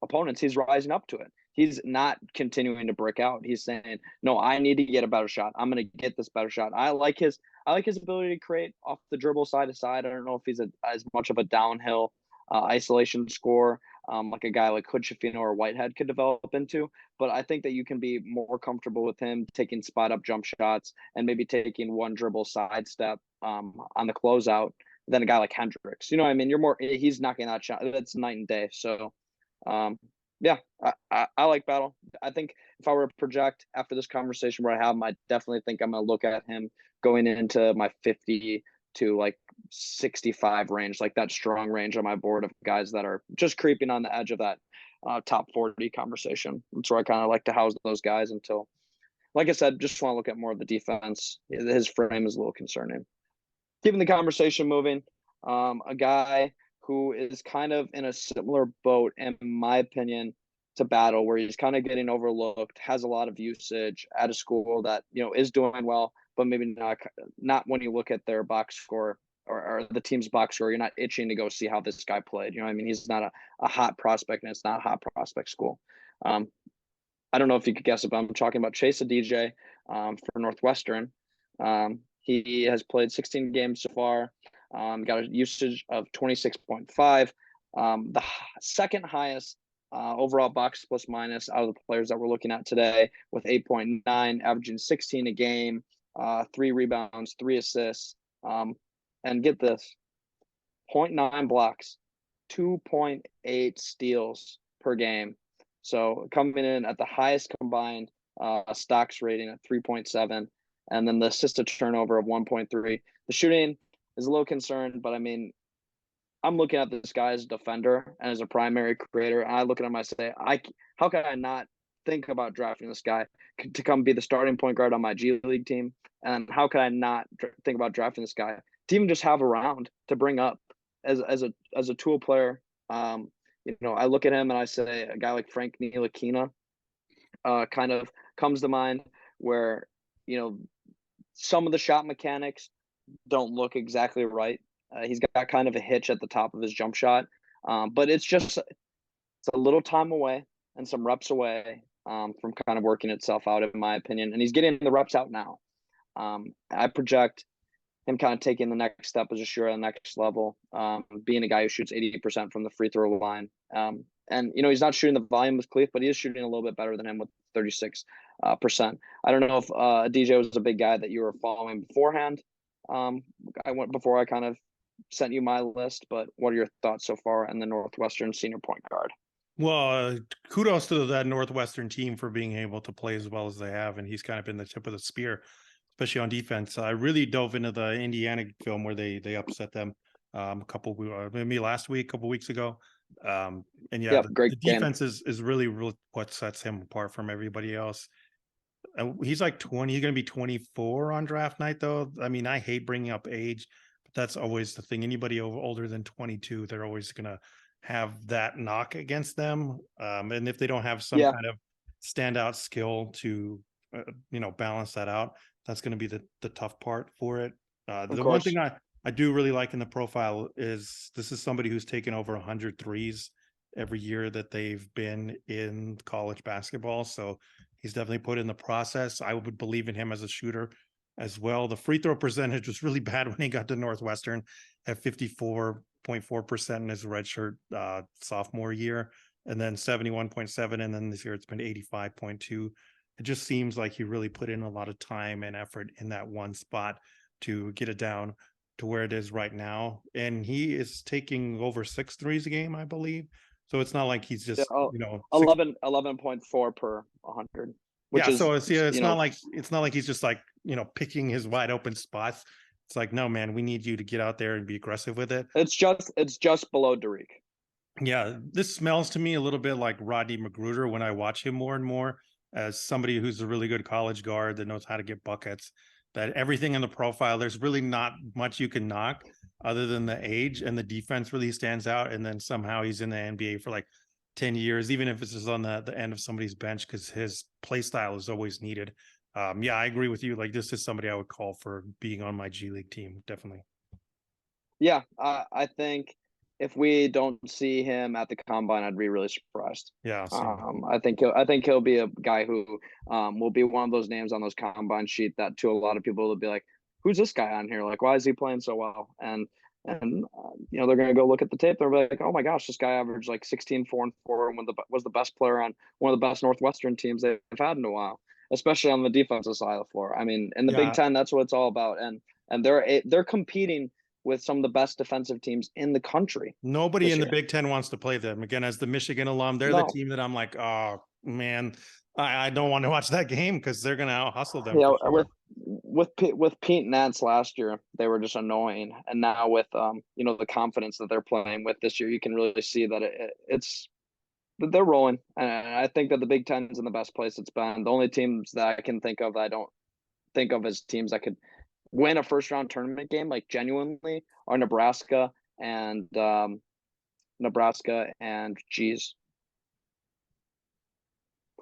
opponents, he's rising up to it. He's not continuing to break out. He's saying, no, I need to get a better shot. I'm going to get this better shot. I like his ability to create off the dribble side to side. I don't know if he's as much of a downhill isolation scorer like a guy like Hood-Schifino or Whitehead could develop into. But I think that you can be more comfortable with him taking spot up jump shots and maybe taking one dribble sidestep on the closeout than a guy like Hendricks. You know what I mean? He's knocking that shot. That's night and day. So yeah, I like Battle. I think if I were to project after this conversation where I have him, I definitely think I'm going to look at him going into my 50 to like 65 range, like that strong range on my board of guys that are just creeping on the edge of that top 40 conversation. That's where I kind of like to house those guys until, like I said, just want to look at more of the defense. His frame is a little concerning. Keeping the conversation moving, a guy who is kind of in a similar boat, in my opinion, to Battle, where he's kind of getting overlooked, has a lot of usage at a school that, is doing well, but maybe not when you look at their box score or the team's box score, you're not itching to go see how this guy played. You know what I mean? He's not a hot prospect, and it's not a hot prospect school. I don't know if you could guess it, but I'm talking about Chase Audige for Northwestern. He has played 16 games so far. Got a usage of 26.5, the second highest overall box plus minus out of the players that we're looking at today, with 8.9, averaging 16 a game, 3 rebounds, 3 assists, and get this, 0.9 blocks, 2.8 steals per game. So coming in at the highest combined stocks rating at 3.7, and then the assisted turnover of 1.3. The shooting is a little concerned, but I mean, I'm looking at this guy as a defender and as a primary creator, and I look at him, I say, how can I not think about drafting this guy to come be the starting point guard on my G League team? And how can I not think about drafting this guy even just have around to bring up as a tool player. I look at him and I say a guy like Frank Ntilikina kind of comes to mind, where some of the shot mechanics don't look exactly right. He's got kind of a hitch at the top of his jump shot, but it's a little time away and some reps away from kind of working itself out, in my opinion. And he's getting the reps out now. I project him kind of taking the next step as a shooter at the next level, being a guy who shoots 80% from the free throw line. And he's not shooting the volume with Khalif, but he is shooting a little bit better than him with 36%. I don't know if DJ was a big guy that you were following beforehand. Before I kind of sent you my list, but what are your thoughts so far on the Northwestern senior point guard? Well, kudos to that Northwestern team for being able to play as well as they have, and he's kind of been the tip of the spear, especially on defense. I really dove into the Indiana film where they upset them maybe last week, a couple weeks ago. And yeah, great the defense is really what sets him apart from everybody else. He's like 20. He's going to be 24 on draft night, though. I mean, I hate bringing up age, but that's always the thing. Anybody older than 22, they're always going to have that knock against them. And if they don't have some kind of standout skill to, balance that out, that's going to be the tough part for it. The one thing I do really like in the profile is this is somebody who's taken over 100 threes every year that they've been in college basketball. So he's definitely put in the process. I would believe in him as a shooter as well. The free throw percentage was really bad when he got to Northwestern at 54.4% in his redshirt sophomore year, and then 71.7%. And then this year it's been 85.2%. It just seems like he really put in a lot of time and effort in that one spot to get it down to where it is right now. And he is taking over 6 threes a game, I believe. So it's not like he's just 11.4 per 100. It's not like he's just like picking his wide open spots. It's like, no, man, we need you to get out there and be aggressive with it. It's just below Dariq. Yeah, this smells to me a little bit like Rodney McGruder when I watch him more and more as somebody who's a really good college guard that knows how to get buckets. That everything in the profile, there's really not much you can knock other than the age, and the defense really stands out. And then somehow he's in the NBA for like 10 years, even if it's just on the end of somebody's bench, because his play style is always needed. I agree with you. Like, this is somebody I would call for being on my G League team. Definitely. Yeah, I think if we don't see him at the combine, I'd be really surprised. Yeah. I think he'll be a guy who will be one of those names on those combine sheet that to a lot of people will be like, who's this guy on here? Like, why is he playing so well? And they're going to go look at the tape. They're like, oh my gosh, this guy averaged like 16, 4 and 4 and was the best player on one of the best Northwestern teams they've had in a while, especially on the defensive side of the floor. I mean, in the Big Ten, that's what it's all about. And they're competing with some of the best defensive teams in the country. Nobody in the Big Ten wants to play them. Again, as the Michigan alum, they're the team that I'm like, oh man, I don't want to watch that game because they're going to out hustle them. Yeah, with Pete Nance last year, they were just annoying, and now with the confidence that they're playing with this year, you can really see that they're rolling. And I think that the Big Ten is in the best place it's been. The only teams that I can think of that I don't think of as teams that could win a first round tournament game, like genuinely, are Nebraska and geez,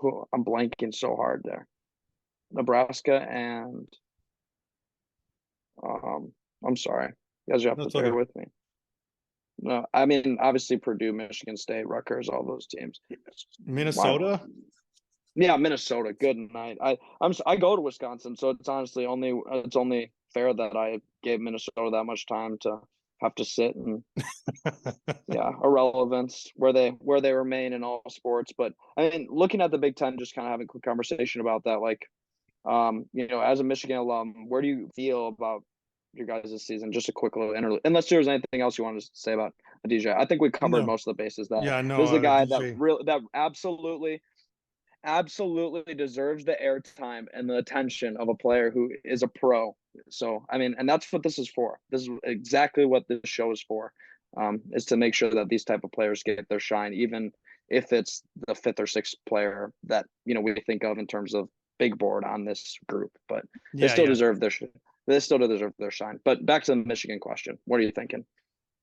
I'm blanking so hard there. Nebraska and I'm sorry, you guys have to bear with me. No, I mean obviously Purdue, Michigan State, Rutgers, all those teams. Minnesota. Yeah, Minnesota. Good night. I go to Wisconsin, so it's honestly only fair that I gave Minnesota that much time to have to sit and irrelevance where they remain in all sports. But I mean, looking at the Big Ten, just kind of having a quick conversation about that. Like, as a Michigan alum, where do you feel about your guys this season? Just a quick little interlude. Unless there was anything else you wanted to say about Audige. I think we covered most of the bases. This is the guy that absolutely deserves the airtime and the attention of a player who is a pro. So, I mean, and that's what this is for. This is exactly what this show is for, is to make sure that these type of players get their shine, even if it's the 5th or 6th player that, we think of in terms of big board on this group, but they still deserve their shit. They still deserve their shine. But back to the Michigan question. What are you thinking?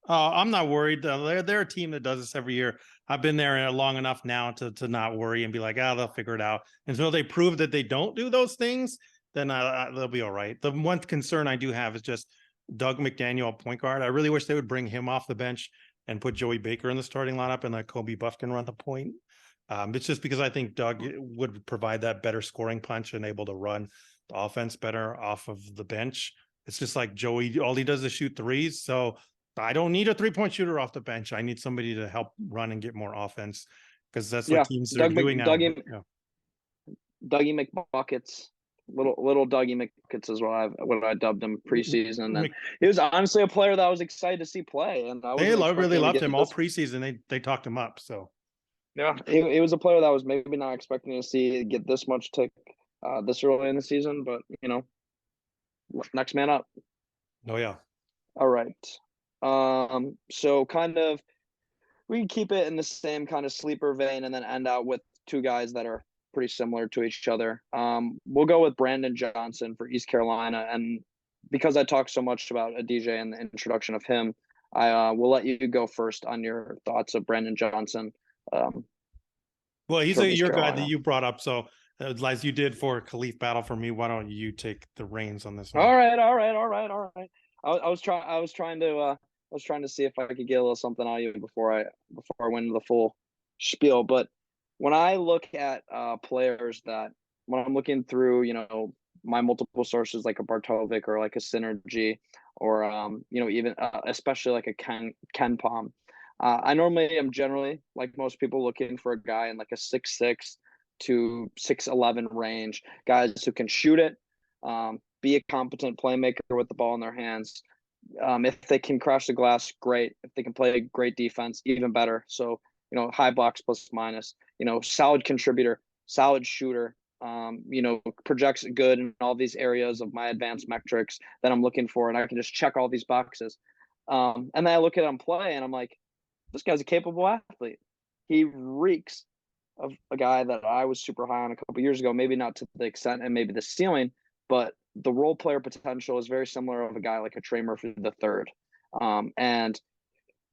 I'm not worried. They're a team that does this every year. I've been there long enough now to not worry and be like, they'll figure it out. Until they prove that they don't do those things, then they'll be all right. The one concern I do have is just Doug McDaniel, point guard. I really wish they would bring him off the bench and put Joey Baker in the starting lineup and let Kobe Buffkin run the point. It's just because I think Doug would provide that better scoring punch and able to run the offense better off of the bench. It's just like Joey, all he does is shoot threes. So I don't need a 3-point shooter off the bench. I need somebody to help run and get more offense because that's what teams are doing now. Dougie McBuckets, little Dougie McBuckets is what I dubbed him preseason. And he was honestly a player that I was excited to see play. And they really loved him all preseason. They talked him up. So yeah, he was a player that I was maybe not expecting to see get this much tick this early in the season, but next man up. Oh yeah. All right. So kind of we can keep it in the same kind of sleeper vein and then end out with two guys that are pretty similar to each other. We'll go with Brandon Johnson for East Carolina. And because I talked so much about Audige and the introduction of him, I will let you go first on your thoughts of Brandon Johnson. Well, he's your guy that you brought up. So as you did for Khalif Battle for me, why don't you take the reins on this one? All right. I was trying to see if I could get a little something out of you before I went into the full spiel. But when I look at players that when I'm looking through, my multiple sources like a Bartovic or like a Synergy or even especially like a Ken Palm, I normally am generally like most people looking for a guy in like a 6'6" to 6'11" range, guys who can shoot it, be a competent playmaker with the ball in their hands. If they can crash the glass, great. If they can play great defense, even better. So, high box plus minus, solid contributor, solid shooter, projects good in all these areas of my advanced metrics that I'm looking for. And I can just check all these boxes. And then I look at him play and I'm like, this guy's a capable athlete. He reeks of a guy that I was super high on a couple years ago, maybe not to the extent and maybe the ceiling, but the role player potential is very similar of a guy like a Trey Murphy III. And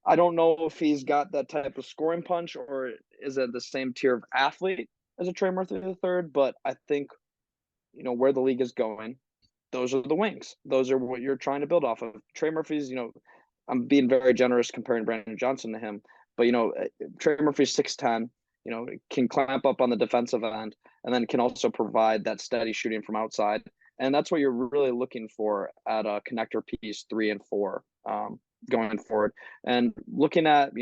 I don't know if he's got that type of scoring punch or is it the same tier of athlete as a Trey Murphy III, but I think, where the league is going, those are the wings. Those are what you're trying to build off of. Trey Murphy's, I'm being very generous comparing Brandon Johnson to him, but, Trey Murphy's 6'10", can clamp up on the defensive end and then can also provide that steady shooting from outside. And that's what you're really looking for at a connector piece 3 and 4 going forward. And looking at,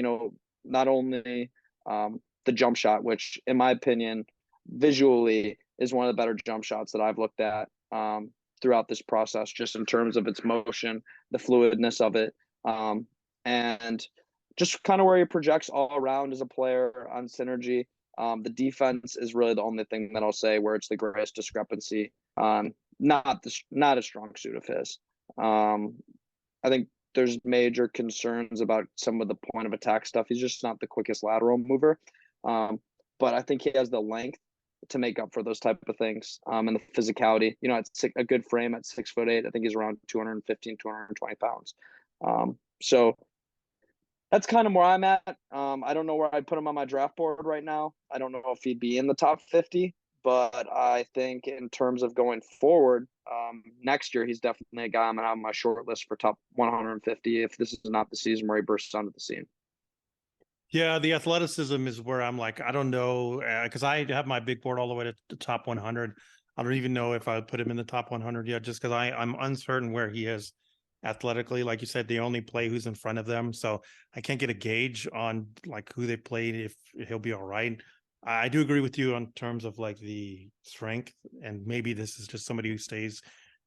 not only the jump shot, which in my opinion, visually is one of the better jump shots that I've looked at throughout this process, just in terms of its motion, the fluidness of it, and just kind of where he projects all around as a player on Synergy. The defense is really the only thing that I'll say where it's the greatest discrepancy. Not a strong suit of his. I think there's major concerns about some of the point of attack stuff. He's just not the quickest lateral mover. But I think he has the length to make up for those type of things. And the physicality, it's a good frame at 6'8". I think he's around 215, 220 pounds. So that's kind of where I'm at. I don't know where I'd put him on my draft board right now. I don't know if he'd be in the top 50, but I think in terms of going forward, next year, he's definitely a guy I'm going to have on my short list for top 150 if this is not the season where he bursts onto the scene. Yeah, the athleticism is where I'm like, I don't know, because I have my big board all the way to the top 100. I don't even know if I would put him in the top 100 yet, just because I'm uncertain where he is athletically. Like you said, they only play who's in front of them. So I can't get a gauge on like who they played, if he'll be all right. I do agree with you on terms of like the strength, and maybe this is just somebody who stays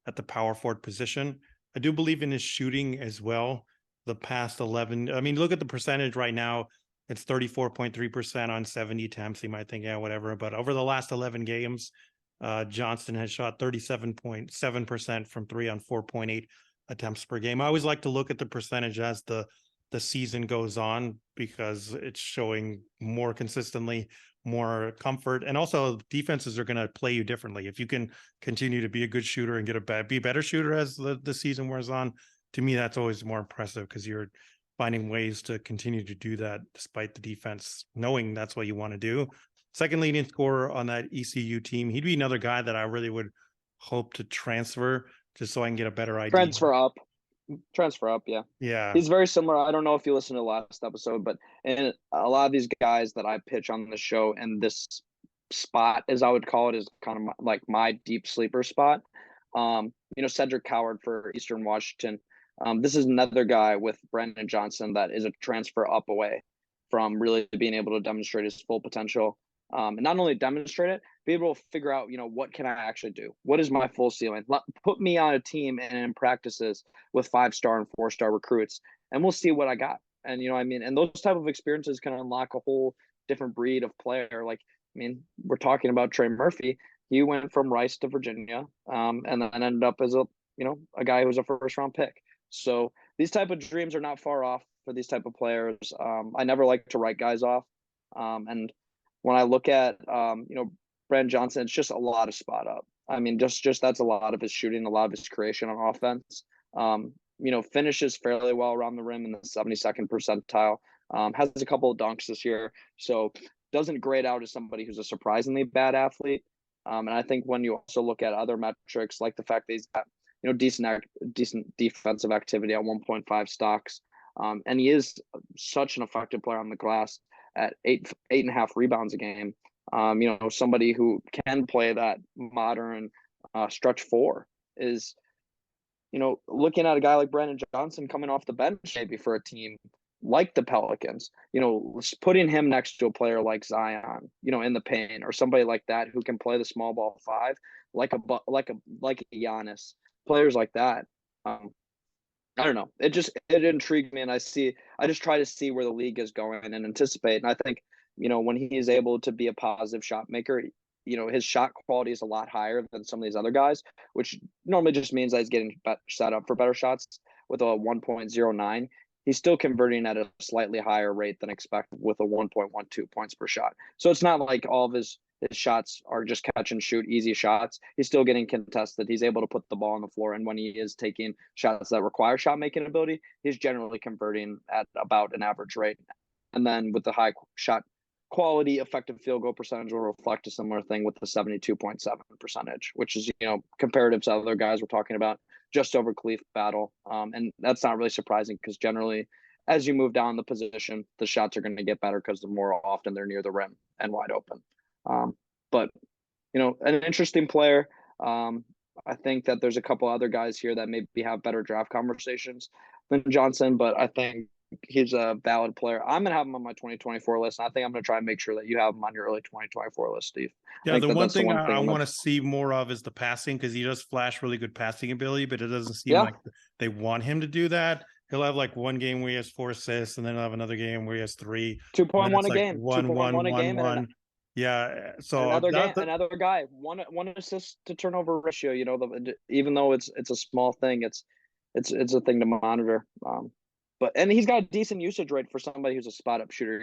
at the power forward position. I do believe in his shooting as well. The past 11, I mean, look at the percentage right now. It's 34.3% on 70 attempts. You might think, yeah, whatever. But over the last 11 games, Johnston has shot 37.7% from 3 on 4.8 attempts per game. I always like to look at the percentage as the season goes on because it's showing more consistently more comfort. And also defenses are going to play you differently. If you can continue to be a good shooter and be a better shooter as the season wears on, to me, that's always more impressive because you're finding ways to continue to do that despite the defense knowing that's what you want to do. Second leading scorer on that ECU team. He'd be another guy that I really would hope to transfer just so I can get a better idea. Transfer up, yeah. Yeah. He's very similar. I don't know if you listened to the last episode, but and a lot of these guys that I pitch on the show and this spot, as I would call it, is kind of like my deep sleeper spot. Cedric Coward for Eastern Washington. This is another guy with Brandon Johnson that is a transfer up away from really being able to demonstrate his full potential. And not only demonstrate it, be able to figure out, what can I actually do? What is my full ceiling? Put me on a team and in practices with 5-star and 4-star recruits, and we'll see what I got. And, and those type of experiences can unlock a whole different breed of player. Like, we're talking about Trey Murphy. He went from Rice to Virginia, and then ended up as a guy who was a first-round pick. So these type of dreams are not far off for these type of players. I never like to write guys off. And when I look at, Brandon Johnson, it's just a lot of spot up. Just that's a lot of his shooting, a lot of his creation on offense. Finishes fairly well around the rim in the 72nd percentile. Has a couple of dunks this year. So doesn't grade out as somebody who's a surprisingly bad athlete. And I think when you also look at other metrics, like the fact that he's got, decent defensive activity at 1.5 stocks. And he is such an effective player on the glass at 8.5 rebounds a game. Somebody who can play that modern stretch 4 is, looking at a guy like Brandon Johnson coming off the bench maybe for a team like the Pelicans, putting him next to a player like Zion, in the paint, or somebody like that who can play the small ball 5, like a Giannis, players like that. I don't know. It intrigued me, and I just try to see where the league is going and anticipate. And I think, when he is able to be a positive shot maker, his shot quality is a lot higher than some of these other guys, which normally just means that he's getting set up for better shots with a 1.09. He's still converting at a slightly higher rate than expected with a 1.12 points per shot. So it's not like all of his shots are just catch and shoot easy shots. He's still getting contested. He's able to put the ball on the floor. And when he is taking shots that require shot making ability, he's generally converting at about an average rate. And then with the high shot quality, effective field goal percentage will reflect a similar thing with the 72.7 percentage, which is, comparative to other guys we're talking about, just over Khalif Battle. And that's not really surprising because generally, as you move down the position, the shots are going to get better because the more often they're near the rim and wide open. But, an interesting player. I think that there's a couple other guys here that maybe have better draft conversations than Johnson, but I think he's a valid player. I'm going to have him on my 2024 list. And I think I'm going to try and make sure that you have him on your early 2024 list, Steve. Yeah, the one thing I want to see more of is the passing, because he does flash really good passing ability, but it doesn't seem like they want him to do that. He'll have like one game where he has 4 assists, and then he'll have another game where he has 3. 2.1 a game. 1. Yeah. So another guy, one assist to turnover ratio. Even though it's a small thing, it's a thing to monitor. And he's got a decent usage rate for somebody who's a spot up shooter.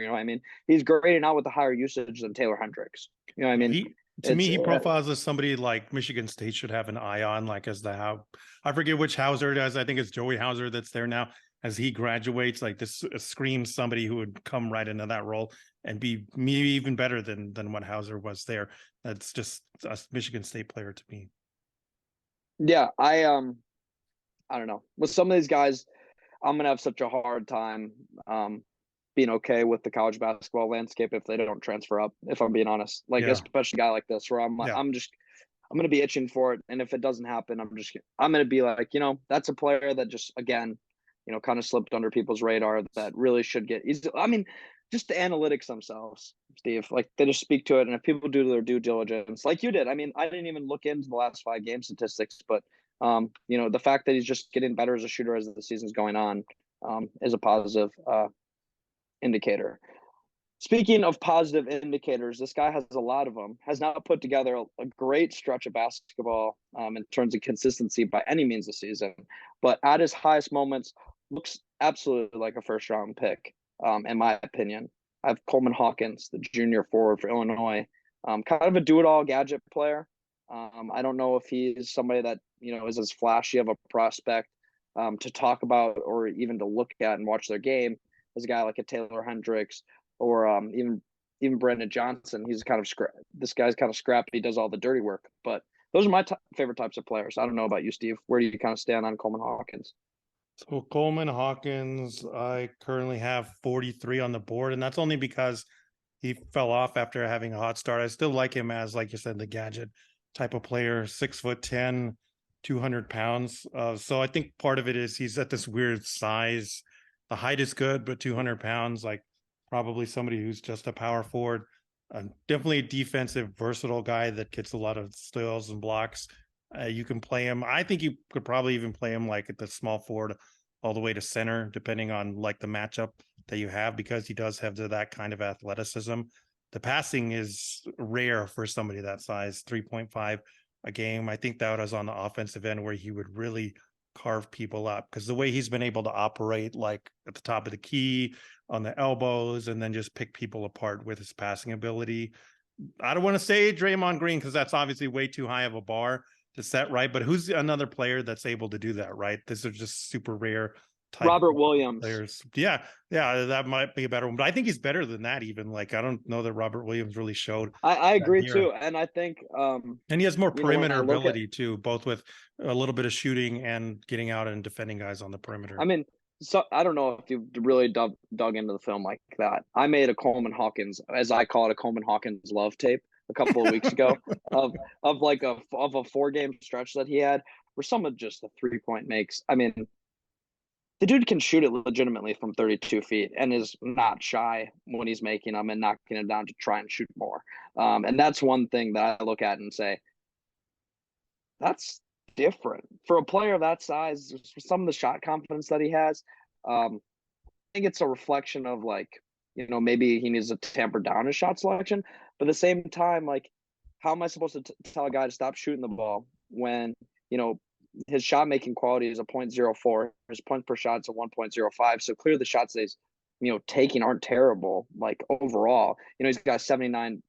He's grading out with the higher usage than Taylor Hendricks. He profiles as somebody like Michigan State should have an eye on, like as I forget which Hauser it is. I think it's Joey Hauser that's there now. As he graduates, like this screams somebody who would come right into that role and be maybe even better than what Hauser was there. That's just a Michigan State player to me. Yeah, I don't know. With some of these guys, I'm gonna have such a hard time being okay with the college basketball landscape if they don't transfer up. If I'm being honest, especially a guy like this, where I'm gonna be itching for it, and if it doesn't happen, I'm gonna be like, that's a player that just again, kind of slipped under people's radar that really should get. Just the analytics themselves, Steve, like they just speak to it, and if people do their due diligence, like you did, I didn't even look into the last 5 game statistics, but the fact that he's just getting better as a shooter as the season's going on is a positive indicator. Speaking of positive indicators, this guy has a lot of them, has not put together a great stretch of basketball in terms of consistency by any means this season, but at his highest moments looks absolutely like a first round pick, in my opinion. I have Coleman Hawkins, the junior forward for Illinois. Kind of a do-it-all gadget player. I don't know if he's somebody that, is as flashy of a prospect to talk about or even to look at and watch their game as a guy like a Taylor Hendricks or even Brandon Johnson. This guy's kind of scrappy. He does all the dirty work. But those are my favorite types of players. I don't know about you, Steve. Where do you kind of stand on Coleman Hawkins? So Coleman Hawkins, I currently have 43 on the board, and that's only because he fell off after having a hot start. I still like him as, like you said, the gadget type of player, 6'10", 200 pounds. So I think part of it is he's at this weird size. The height is good, but 200 pounds, like probably somebody who's just a power forward. Definitely a defensive, versatile guy that gets a lot of steals and blocks. You can play him. I think you could probably even play him like at the small forward all the way to center, depending on like the matchup that you have, because he does have that kind of athleticism. The passing is rare for somebody that size, 3.5 a game. I think that was on the offensive end where he would really carve people up, because the way he's been able to operate like at the top of the key, on the elbows, and then just pick people apart with his passing ability. I don't want to say Draymond Green because that's obviously way too high of a bar to set, right? But who's another player that's able to do that, right? These are just super rare type Robert Williams players. Yeah, that might be a better one, but I think he's better than that even. Like, I don't know that Robert Williams really showed. I agree here. too, and I think and he has more perimeter ability too, both with a little bit of shooting and getting out and defending guys on the perimeter. I mean, so I don't know if you really dug into the film like that. I made a Coleman Hawkins, as I call it, a Coleman Hawkins love tape a couple of weeks ago of a 4-game stretch that he had, where some of just the 3-point makes. I mean, the dude can shoot it legitimately from 32 feet and is not shy when he's making them and knocking it down to try and shoot more. And that's one thing that I look at and say, that's different for a player of that size. Some of the shot confidence that he has, I think it's a reflection of maybe he needs to tamper down his shot selection. But at the same time, how am I supposed to tell a guy to stop shooting the ball when his shot making quality is a 0.04, his point per shot is a 1.05. So clearly the shots that he's taking aren't terrible. Like overall, he's got 79%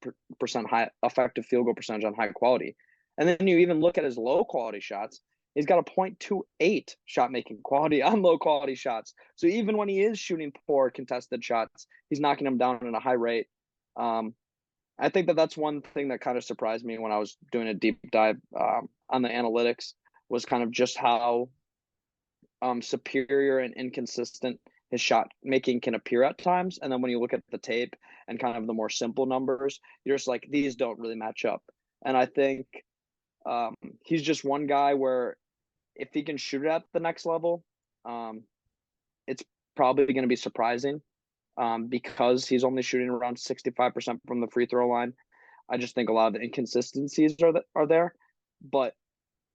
high effective field goal percentage on high quality. And then you even look at his low quality shots, he's got a 0.28 shot making quality on low quality shots. So even when he is shooting poor contested shots, he's knocking them down at a high rate. I think that's one thing that kind of surprised me when I was doing a deep dive on the analytics, was kind of just how superior and inconsistent his shot making can appear at times. And then when you look at the tape and kind of the more simple numbers, you're just like, these don't really match up. And I think he's just one guy where if he can shoot it at the next level, it's probably going to be surprising because he's only shooting around 65% from the free throw line. I just think a lot of the inconsistencies are there. But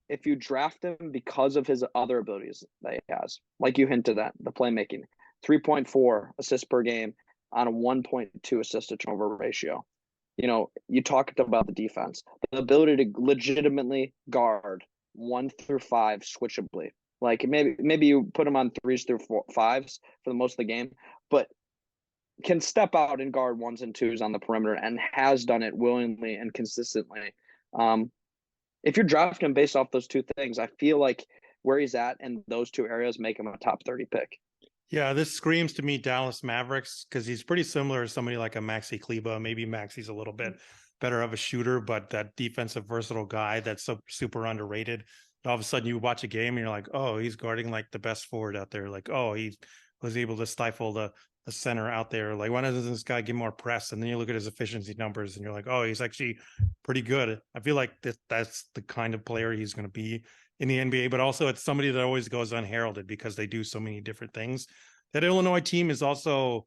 if you draft him because of his other abilities that he has, like you hinted at, the playmaking, 3.4 assists per game on a 1.2 assist to turnover ratio. You talked about the defense, the ability to legitimately guard 1 through 5 switchably. Like maybe you put him on 3s through 5s for the most of the game, but can step out and guard 1s and 2s on the perimeter and has done it willingly and consistently. If you're drafting him based off those two things, I feel like where he's at in those two areas make him a top 30 pick. Yeah, this screams to me Dallas Mavericks, because he's pretty similar to somebody like a Maxi Kleber. Maybe Maxi's a little bit better of a shooter, but that defensive versatile guy that's so super underrated. All of a sudden you watch a game and you're like, oh, he's guarding like the best forward out there. Like, oh, he was able to stifle the center out there. Like, why doesn't this guy get more press? And then you look at his efficiency numbers and you're like, oh, he's actually pretty good. I feel like that's the kind of player he's going to be in the NBA, but also it's somebody that always goes unheralded because they do so many different things. That Illinois team is also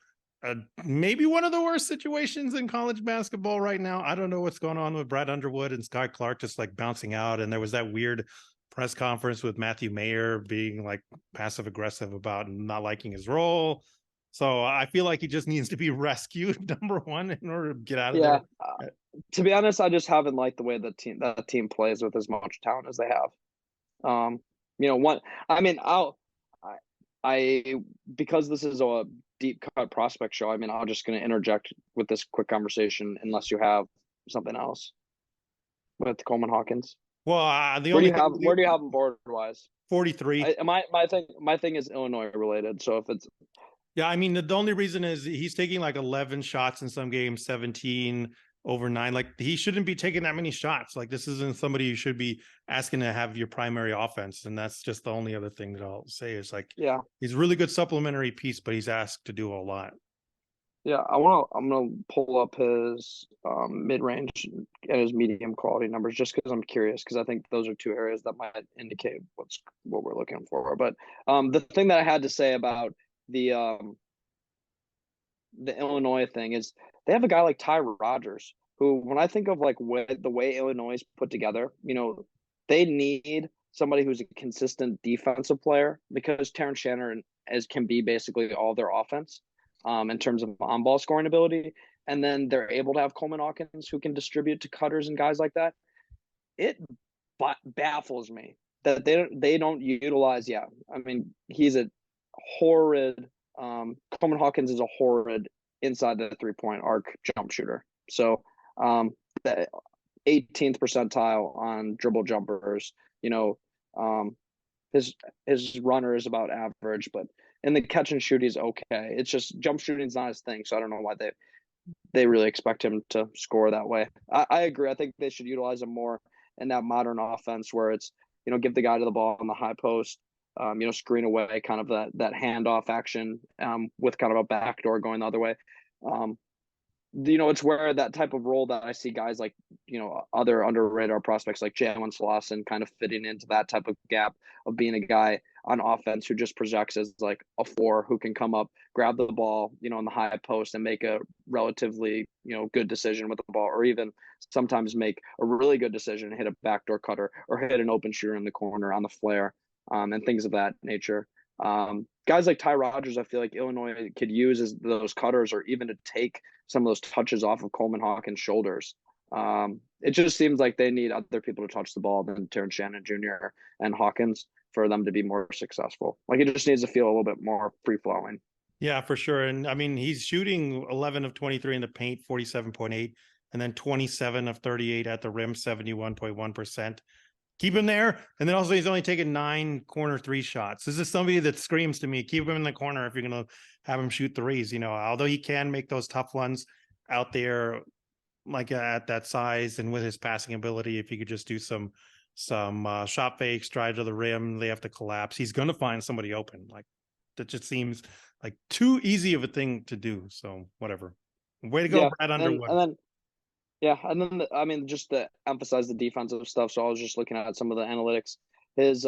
maybe one of the worst situations in college basketball right now. I don't know what's going on with Brad Underwood and Sky Clark just like bouncing out. And there was that weird press conference with Matthew Mayer being like passive aggressive about not liking his role. So I feel like he just needs to be rescued, number one, in order to get out of there. To be honest, I just haven't liked the way that team plays with as much talent as they have. Because this is a deep cut prospect show. I mean, I'm just going to interject with this quick conversation, unless you have something else with Coleman Hawkins. Well, Where do you have him board wise? 43. My thing is Illinois related. So if it's Yeah, I mean, the only reason is he's taking like 11 shots in some games, 17 over 9. Like, he shouldn't be taking that many shots. Like, this isn't somebody you should be asking to have your primary offense. And that's just the only other thing that I'll say is, like, yeah. he's a really good supplementary piece, but he's asked to do a lot. Yeah, I'm gonna pull up his mid range and his medium quality numbers just because I'm curious, because I think those are two areas that might indicate what we're looking for. But the thing that I had to say about the Illinois thing is they have a guy like Ty Rodgers, who, when I think of like the way Illinois is put together, they need somebody who's a consistent defensive player, because Terrence Shannon can be basically all their offense. In terms of on-ball scoring ability, and then they're able to have Coleman Hawkins who can distribute to cutters and guys like that. It baffles me that they don't utilize. Yeah, I mean, he's a horrid. Coleman Hawkins is a horrid inside the 3-point arc jump shooter. So the 18th percentile on dribble jumpers. His runner is about average, but in the catch and shoot, he's okay. It's just jump shooting is not his thing, so I don't know why they really expect him to score that way. I agree. I think they should utilize him more in that modern offense where it's, give the guy to the ball on the high post, screen away, kind of that handoff action with kind of a backdoor going the other way. It's where that type of role that I see guys like, other under radar prospects like Jalen Slauson kind of fitting into that type of gap of being a guy on offense who just projects as like a 4 who can come up, grab the ball, in the high post and make a relatively, good decision with the ball, or even sometimes make a really good decision, hit a backdoor cutter or hit an open shooter in the corner on the flare, and things of that nature. Guys like Ty Rodgers, I feel like Illinois could use as those cutters, or even to take some of those touches off of Coleman Hawkins' shoulders. It just seems like they need other people to touch the ball than Terrence Shannon Jr. and Hawkins for them to be more successful. Like, it just needs to feel a little bit more free flowing. Yeah, for sure. And I mean, he's shooting 11 of 23 in the paint, 47.8, and then 27 of 38 at the rim, 71.1%. Keep him there. And then also he's only taken 9 corner 3 shots. This is somebody that screams to me, keep him in the corner if you're going to have him shoot threes. Although he can make those tough ones out there, like at that size and with his passing ability, if he could just do some shot fakes, drive to the rim, they have to collapse, he's going to find somebody open. Like, that just seems like too easy of a thing to do. So whatever. Way to go, yeah, Brad Underwood. I mean, just to emphasize the defensive stuff. So I was just looking at some of the analytics. His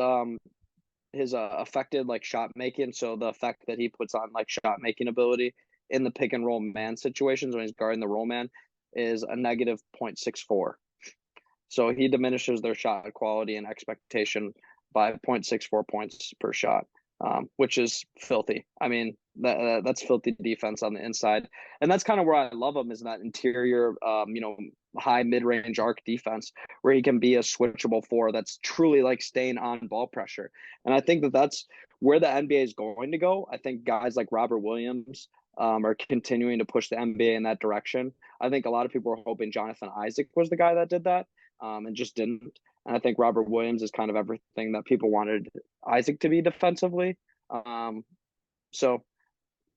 affected like shot making. So the effect that he puts on like shot making ability in the pick and roll man situations when he's guarding the roll man is a negative 0.64. So he diminishes their shot quality and expectation by 0.64 points per shot, which is filthy. I mean, that's filthy defense on the inside. And that's kind of where I love him, is that interior, high mid-range arc defense where he can be a switchable 4 that's truly like staying on ball pressure. And I think that's where the NBA is going to go. I think guys like Robert Williams are continuing to push the NBA in that direction. I think a lot of people were hoping Jonathan Isaac was the guy that did that, and just didn't. And I think Robert Williams is kind of everything that people wanted Isaac to be defensively. So,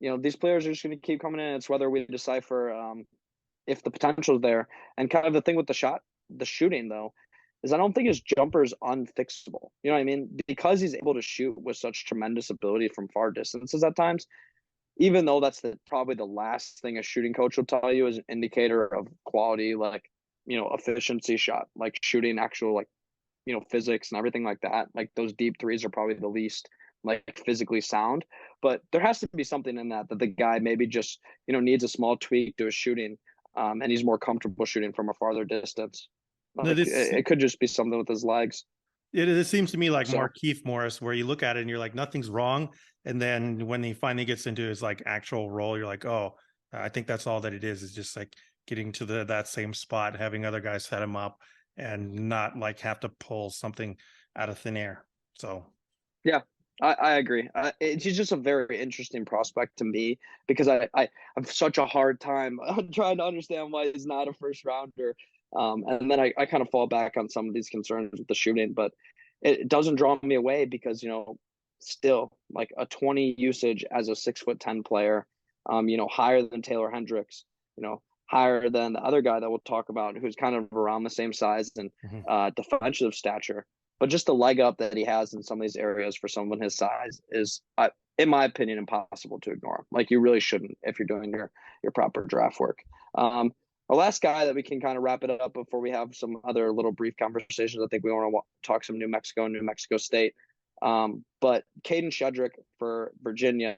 these players are just going to keep coming in. It's whether we decipher if the potential is there. And kind of the thing with the shooting, though, is I don't think his jumper is unfixable. You know what I mean? Because he's able to shoot with such tremendous ability from far distances at times, even though that's probably the last thing a shooting coach will tell you is an indicator of quality, like, efficiency shot, like shooting actual, like, physics and everything like that. Like, those deep threes are probably the least like physically sound, but there has to be something in that the guy maybe just, needs a small tweak to his shooting, and he's more comfortable shooting from a farther distance. Like, it could just be something with his legs. It seems to me like Markieff Morris, where you look at it and you're like, nothing's wrong. And then when he finally gets into his like actual role, you're like, oh, I think that's all that it is just like getting to that same spot, having other guys set him up and not like have to pull something out of thin air. So yeah, I agree. He's just a very interesting prospect to me because I have such a hard time trying to understand why he's not a first rounder. And then I kind of fall back on some of these concerns with the shooting, but it doesn't draw me away because, still like a 20 usage as a 6'10" player, higher than Taylor Hendricks, higher than the other guy that we'll talk about who's kind of around the same size and defensive stature. But just the leg up that he has in some of these areas for someone his size is, in my opinion, impossible to ignore. Like you really shouldn't if you're doing your proper draft work. The last guy that we can kind of wrap it up before we have some other little brief conversations. I think we want to talk some New Mexico and New Mexico State. But Kadin Shedrick for Virginia,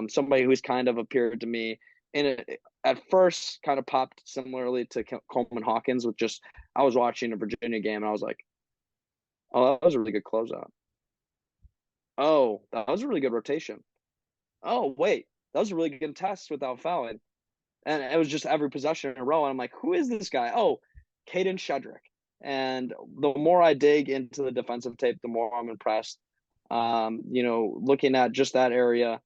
somebody who's kind of appeared to me at first kind of popped similarly to Coleman Hawkins with just, I was watching a Virginia game and I was like, oh, that was a really good closeout. Oh, that was a really good rotation. Oh, wait, that was a really good test without fouling. And it was just every possession in a row. And I'm like, who is this guy? Oh, Kadin Shedrick. And the more I dig into the defensive tape, the more I'm impressed. Looking at just that area,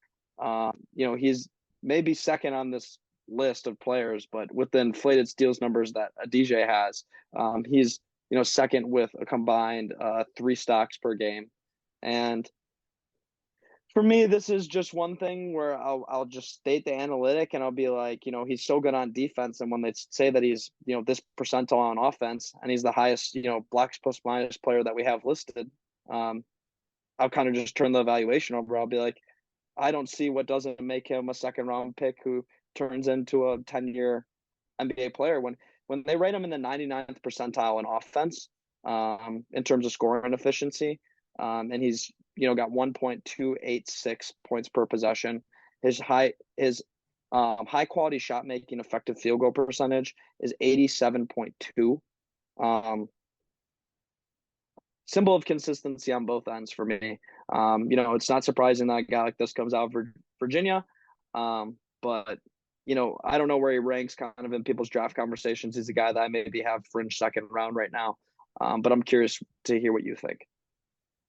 he's maybe second on this list of players, but with the inflated steals numbers that Audige has, he's second with a combined 3 stocks per game. And for me, this is just one thing where I'll just state the analytic and I'll be like, he's so good on defense. And when they say that he's, this percentile on offense and he's the highest, blocks plus minus player that we have listed, I'll kind of just turn the evaluation over. I'll be like, I don't see what doesn't make him a second round pick who turns into a 10-year NBA player. When they rate him in the 99th percentile in offense, in terms of scoring efficiency, and he's got 1.286 points per possession. His high quality shot making effective field goal percentage is 87.2. Symbol of consistency on both ends for me. It's not surprising that a guy like this comes out of Virginia, but I don't know where he ranks kind of in people's draft conversations. He's a guy that I maybe have fringe second round right now. But I'm curious to hear what you think.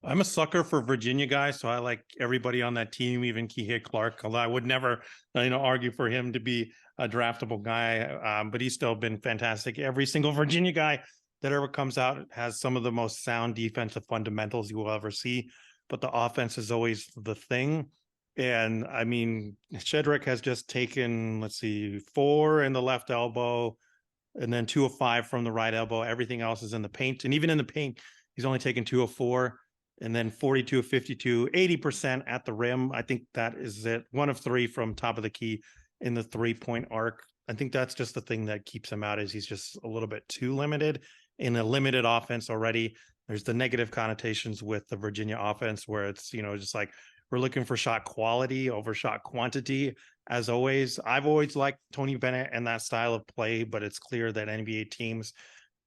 I'm a sucker for Virginia guys, so I like everybody on that team, even Kihei Clark. Although I would never, argue for him to be a draftable guy, but he's still been fantastic. Every single Virginia guy that ever comes out has some of the most sound defensive fundamentals you will ever see, but the offense is always the thing. And I mean, Shedrick has just taken, 4 in the left elbow, and then 2 of 5 from the right elbow. Everything else is in the paint, and even in the paint, he's only taken 2 of 4. And then 42 of 52, 80% at the rim. I think that is it. 1 of 3 from top of the key in the 3-point arc. I think that's just the thing that keeps him out, is he's just a little bit too limited in a limited offense already. There's the negative connotations with the Virginia offense where it's, just like we're looking for shot quality over shot quantity. As always, I've always liked Tony Bennett and that style of play, but it's clear that NBA teams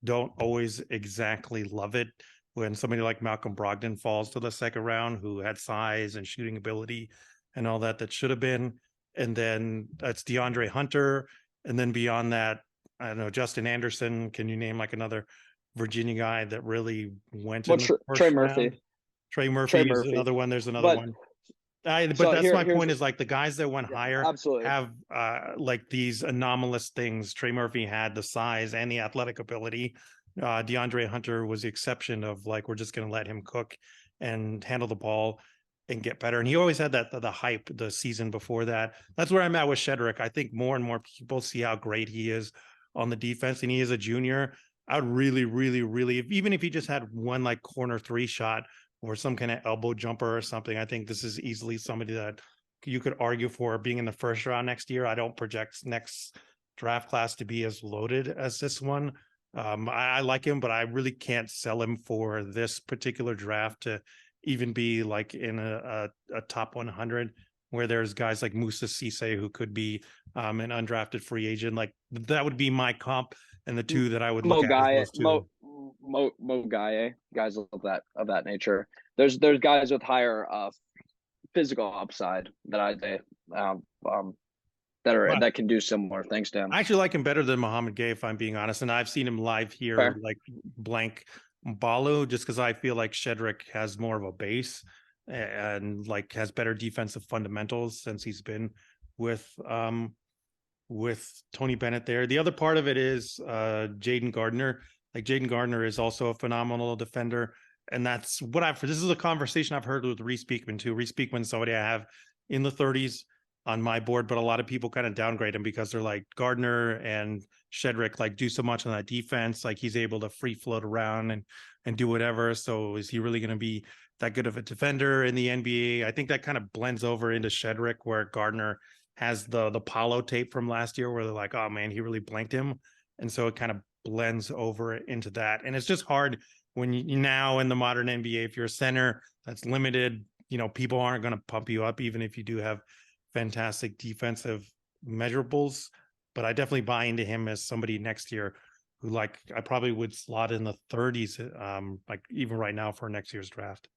don't always exactly love it when somebody like Malcolm Brogdon falls to the second round, who had size and shooting ability and all that should have been. And then that's DeAndre Hunter. And then beyond that, I don't know, Justin Anderson. Can you name like another Virginia guy that really went in the first Trey round? Murphy. Trey Murphy is another one. There's another one. But that's my point, is like the guys that went higher have like these anomalous things. Trey Murphy had the size and the athletic ability. DeAndre Hunter was the exception of like, we're just going to let him cook and handle the ball and get better. And he always had the hype the season before that. That's where I'm at with Shedrick. I think more and more people see how great he is on the defense, and he is a junior. I would really, really, really, even if he just had one like corner 3 shot or some kind of elbow jumper or something, I think this is easily somebody that you could argue for being in the first round next year. I don't project next draft class to be as loaded as this one. I like him, but I really can't sell him for this particular draft to even be like in a top 100, where there's guys like Musa Cisse who could be an undrafted free agent. Like that would be my comp, and the two that I would look at. Mo Gaye, guys of that nature. There's guys with higher physical upside that I say that can do similar things to him. I actually like him better than Muhammad Gay, if I'm being honest. And I've seen him live here, like blank Balu, just because I feel like Shedrick has more of a base. and like has better defensive fundamentals since he's been with Tony Bennett there. The other part of it is Jaden Gardner. Like Jaden Gardner is also a phenomenal defender. And that's what this is a conversation I've heard with Reese Beekman too. Reese Beekman, somebody I have in the 30s on my board, but a lot of people kind of downgrade him because they're like Gardner and Shedrick like do so much on that defense. Like he's able to free float around and do whatever. So is he really going to be that good of a defender in the NBA? I think that kind of blends over into Shedrick, where Gardner has the Paulo tape from last year where they're like, oh man, he really blanked him. And so it kind of blends over into that. And it's just hard when you now in the modern NBA, if you're a center that's limited, people aren't going to pump you up, even if you do have fantastic defensive measurables. But I definitely buy into him as somebody next year who like I probably would slot in the 30s, like even right now for next year's draft.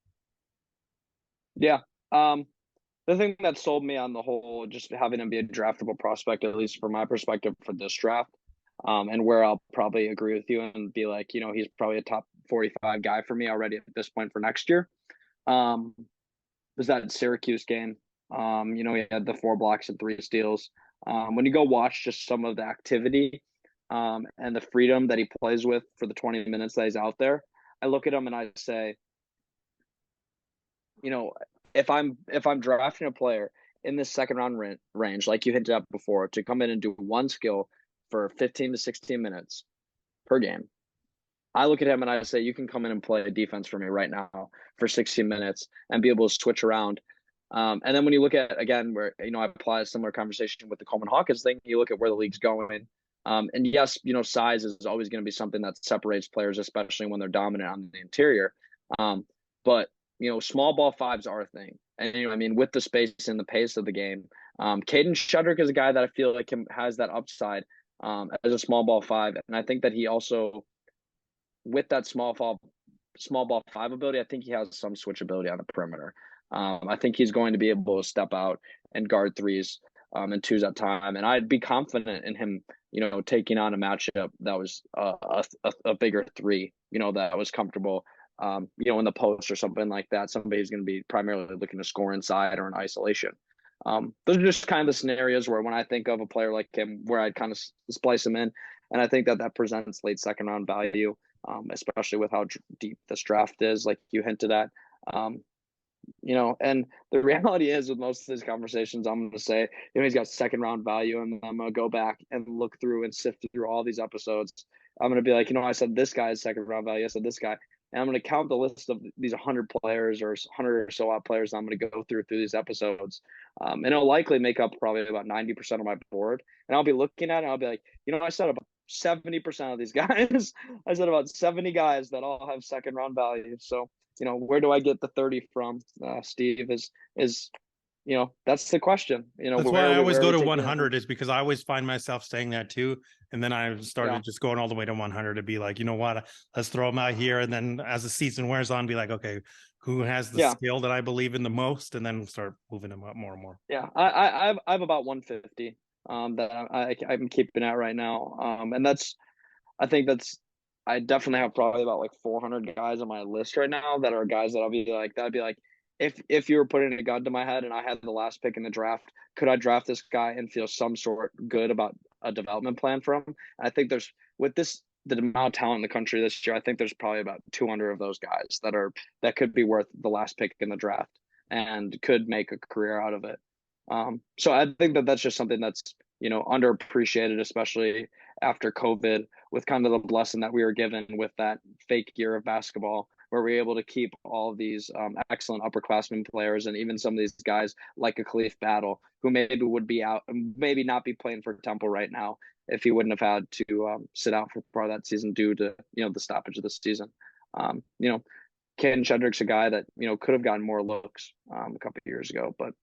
Yeah. The thing that sold me on the whole, just having him be a draftable prospect, at least from my perspective for this draft, and where I'll probably agree with you and be like, he's probably a top 45 guy for me already at this point for next year, was that Syracuse game. He had the 4 blocks and 3 steals. When you go watch just some of the activity and the freedom that he plays with for the 20 minutes that he's out there, I look at him and I say, if I'm drafting a player in this second round range, like you hinted at before, to come in and do one skill for 15 to 16 minutes per game, I look at him and I say, you can come in and play defense for me right now for 16 minutes and be able to switch around. And then when you look at, again, where, I apply a similar conversation with the Coleman Hawkins thing, you look at where the league's going. And yes, size is always going to be something that separates players, especially when they're dominant on the interior. But small ball fives are a thing. And, with the space and the pace of the game, Kadin Shedrick is a guy that I feel like has that upside as a small ball 5. And I think that he also, with that small ball 5 ability, I think he has some switchability on the perimeter. I think he's going to be able to step out and guard 3s and 2s at time. And I'd be confident in him, taking on a matchup that was a bigger 3, that was comfortable. In the post or something like that, somebody who's going to be primarily looking to score inside or in isolation. Those are just kind of the scenarios where when I think of a player like him, where I'd kind of splice him in. And I think that presents late second round value, especially with how deep this draft is, like you hinted at. And the reality is with most of these conversations, I'm going to say, he's got second round value, and I'm going to go back and look through and sift through all these episodes. I'm going to be like, I said this guy is second round value. I said this guy. And I'm going to count the list of these 100 players or 100 or so odd players I'm going to go through these episodes. And it'll likely make up probably about 90% of my board. And I'll be looking at it and I'll be like, I said about 70% of these guys. I said about 70 guys that all have second round value. So, where do I get the 30 from, Steve, is that's the question. That's why I always go to 100 is because I always find myself saying that too. And then I started just going all the way to 100 to be like, what, let's throw them out here. And then as the season wears on, be like, okay, who has the skill that I believe in the most? And then start moving them up more and more. Yeah. I have about 150 that I'm keeping at right now. And I definitely have probably about like 400 guys on my list right now that are guys that that'd be like, if you were putting a gun to my head and I had the last pick in the draft, could I draft this guy and feel some sort good about a development plan for him? I think the amount of talent in the country this year, I think there's probably about 200 of those guys that could be worth the last pick in the draft and could make a career out of it. So I think that's just something that's, underappreciated, especially after COVID, with kind of the blessing that we were given with that fake year of basketball, where we're able to keep all of these excellent upperclassmen players, and even some of these guys like a Khalif Battle, who maybe would be out, maybe not be playing for Temple right now if he wouldn't have had to sit out for part of that season due to the stoppage of the season. Kadin Shedrick's a guy that could have gotten more looks a couple of years ago, but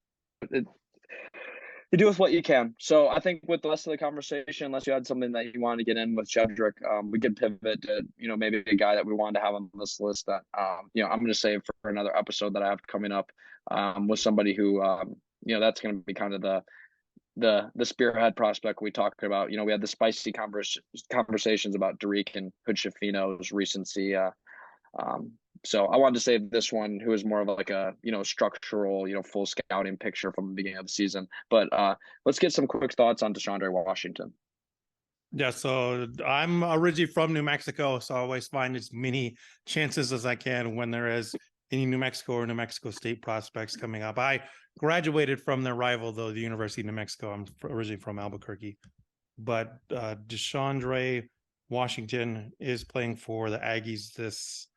you do with what you can. So I think with the rest of the conversation, unless you had something that you wanted to get in with Shedrick, we could pivot to, maybe a guy that we wanted to have on this list that, I'm going to save for another episode that I have coming up with somebody who, that's going to be kind of the spearhead prospect we talked about. We had the spicy conversations about Dariq and Hood-Schifino's recency So I wanted to save this one, who is more of like a, structural, full scouting picture from the beginning of the season. But let's get some quick thoughts on Deshawndre Washington. Yeah, so I'm originally from New Mexico, so I always find as many chances as I can when there is any New Mexico or New Mexico State prospects coming up. I graduated from their rival, though, the University of New Mexico. I'm originally from Albuquerque. But Deshawndre Washington is playing for the Aggies this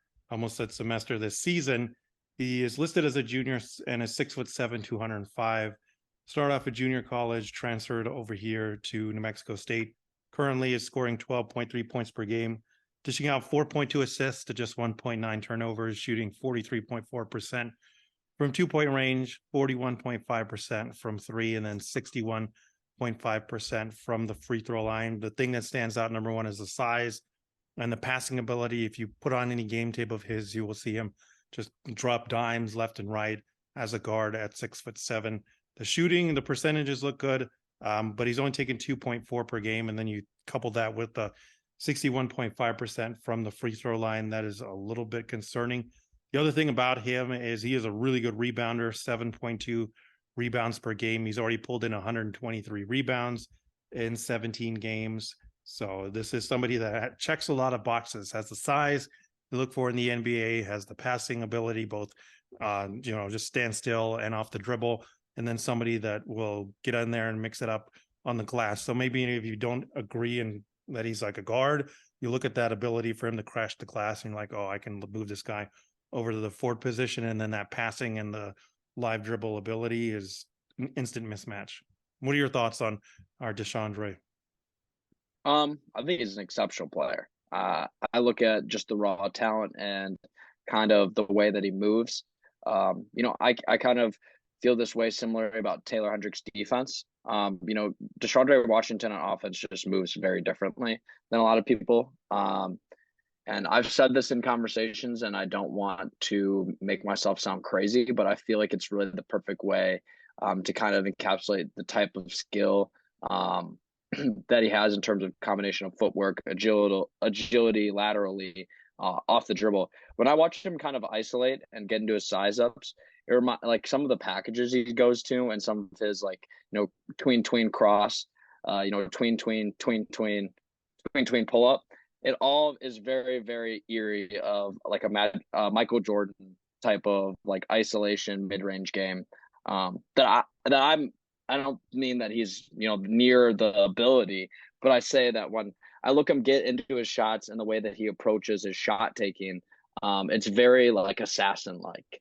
season. He is listed as a junior and is 6'7", 205. Started off at junior college, transferred over here to New Mexico State. Currently is scoring 12.3 points per game, dishing out 4.2 assists to just 1.9 turnovers, shooting 43.4% from 2-point range, 41.5% from three, and then 61.5% from the free throw line. The thing that stands out, number one, is the size and the passing ability. If you put on any game tape of his, you will see him just drop dimes left and right as a guard at 6'7". The shooting, the percentages look good. But he's only taken 2.4 per game. And then you couple that with the 61.5% from the free throw line. That is a little bit concerning. The other thing about him is he is a really good rebounder, 7.2 rebounds per game. He's already pulled in 123 rebounds in 17 games. So this is somebody that checks a lot of boxes, has the size you look for in the NBA, has the passing ability, both, just stand still and off the dribble. And then somebody that will get in there and mix it up on the glass. So maybe if you don't agree and that he's like a guard, you look at that ability for him to crash the glass and you're like, oh, I can move this guy over to the forward position. And then that passing and the live dribble ability is an instant mismatch. What are your thoughts on our Deshawndre? I think he's an exceptional player. I look at just the raw talent and kind of the way that he moves. I kind of feel this way similarly about Taylor Hendricks' defense. Deshawndre Washington on offense just moves very differently than a lot of people. And I've said this in conversations, and I don't want to make myself sound crazy, but I feel like it's really the perfect way to kind of encapsulate the type of skill that he has in terms of combination of footwork, agility laterally, off the dribble. When I watch him kind of isolate and get into his size ups, it reminds like some of the packages he goes to and some of his tween cross, tween pull up. It all is very, very eerie of like a Michael Jordan type of like isolation mid range game. I don't mean that he's near the ability, but I say that when I look him get into his shots and the way that he approaches his shot taking, it's very like assassin like.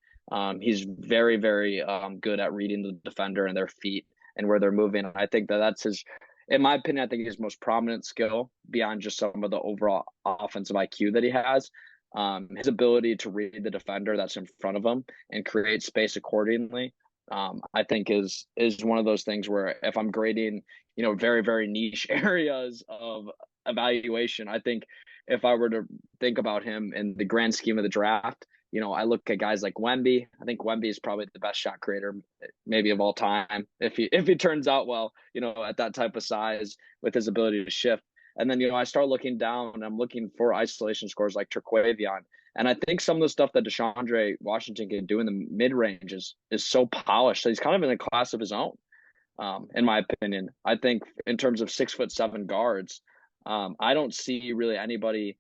He's very, very good at reading the defender and their feet and where they're moving. I think that's his, in my opinion, I think his most prominent skill beyond just some of the overall offensive IQ that he has. His ability to read the defender that's in front of him and create space accordingly. I think is one of those things where if I'm grading, very, very niche areas of evaluation, I think if I were to think about him in the grand scheme of the draft, I look at guys like Wemby. I think Wemby is probably the best shot creator, maybe of all time, if he turns out well, at that type of size with his ability to shift. And then, I start looking down and I'm looking for isolation scores like Terquavion. And I think some of the stuff that Deshawndre Washington can do in the mid range is so polished. So he's kind of in a class of his own, in my opinion. I think in terms of 6'7" guards, I don't see really anybody,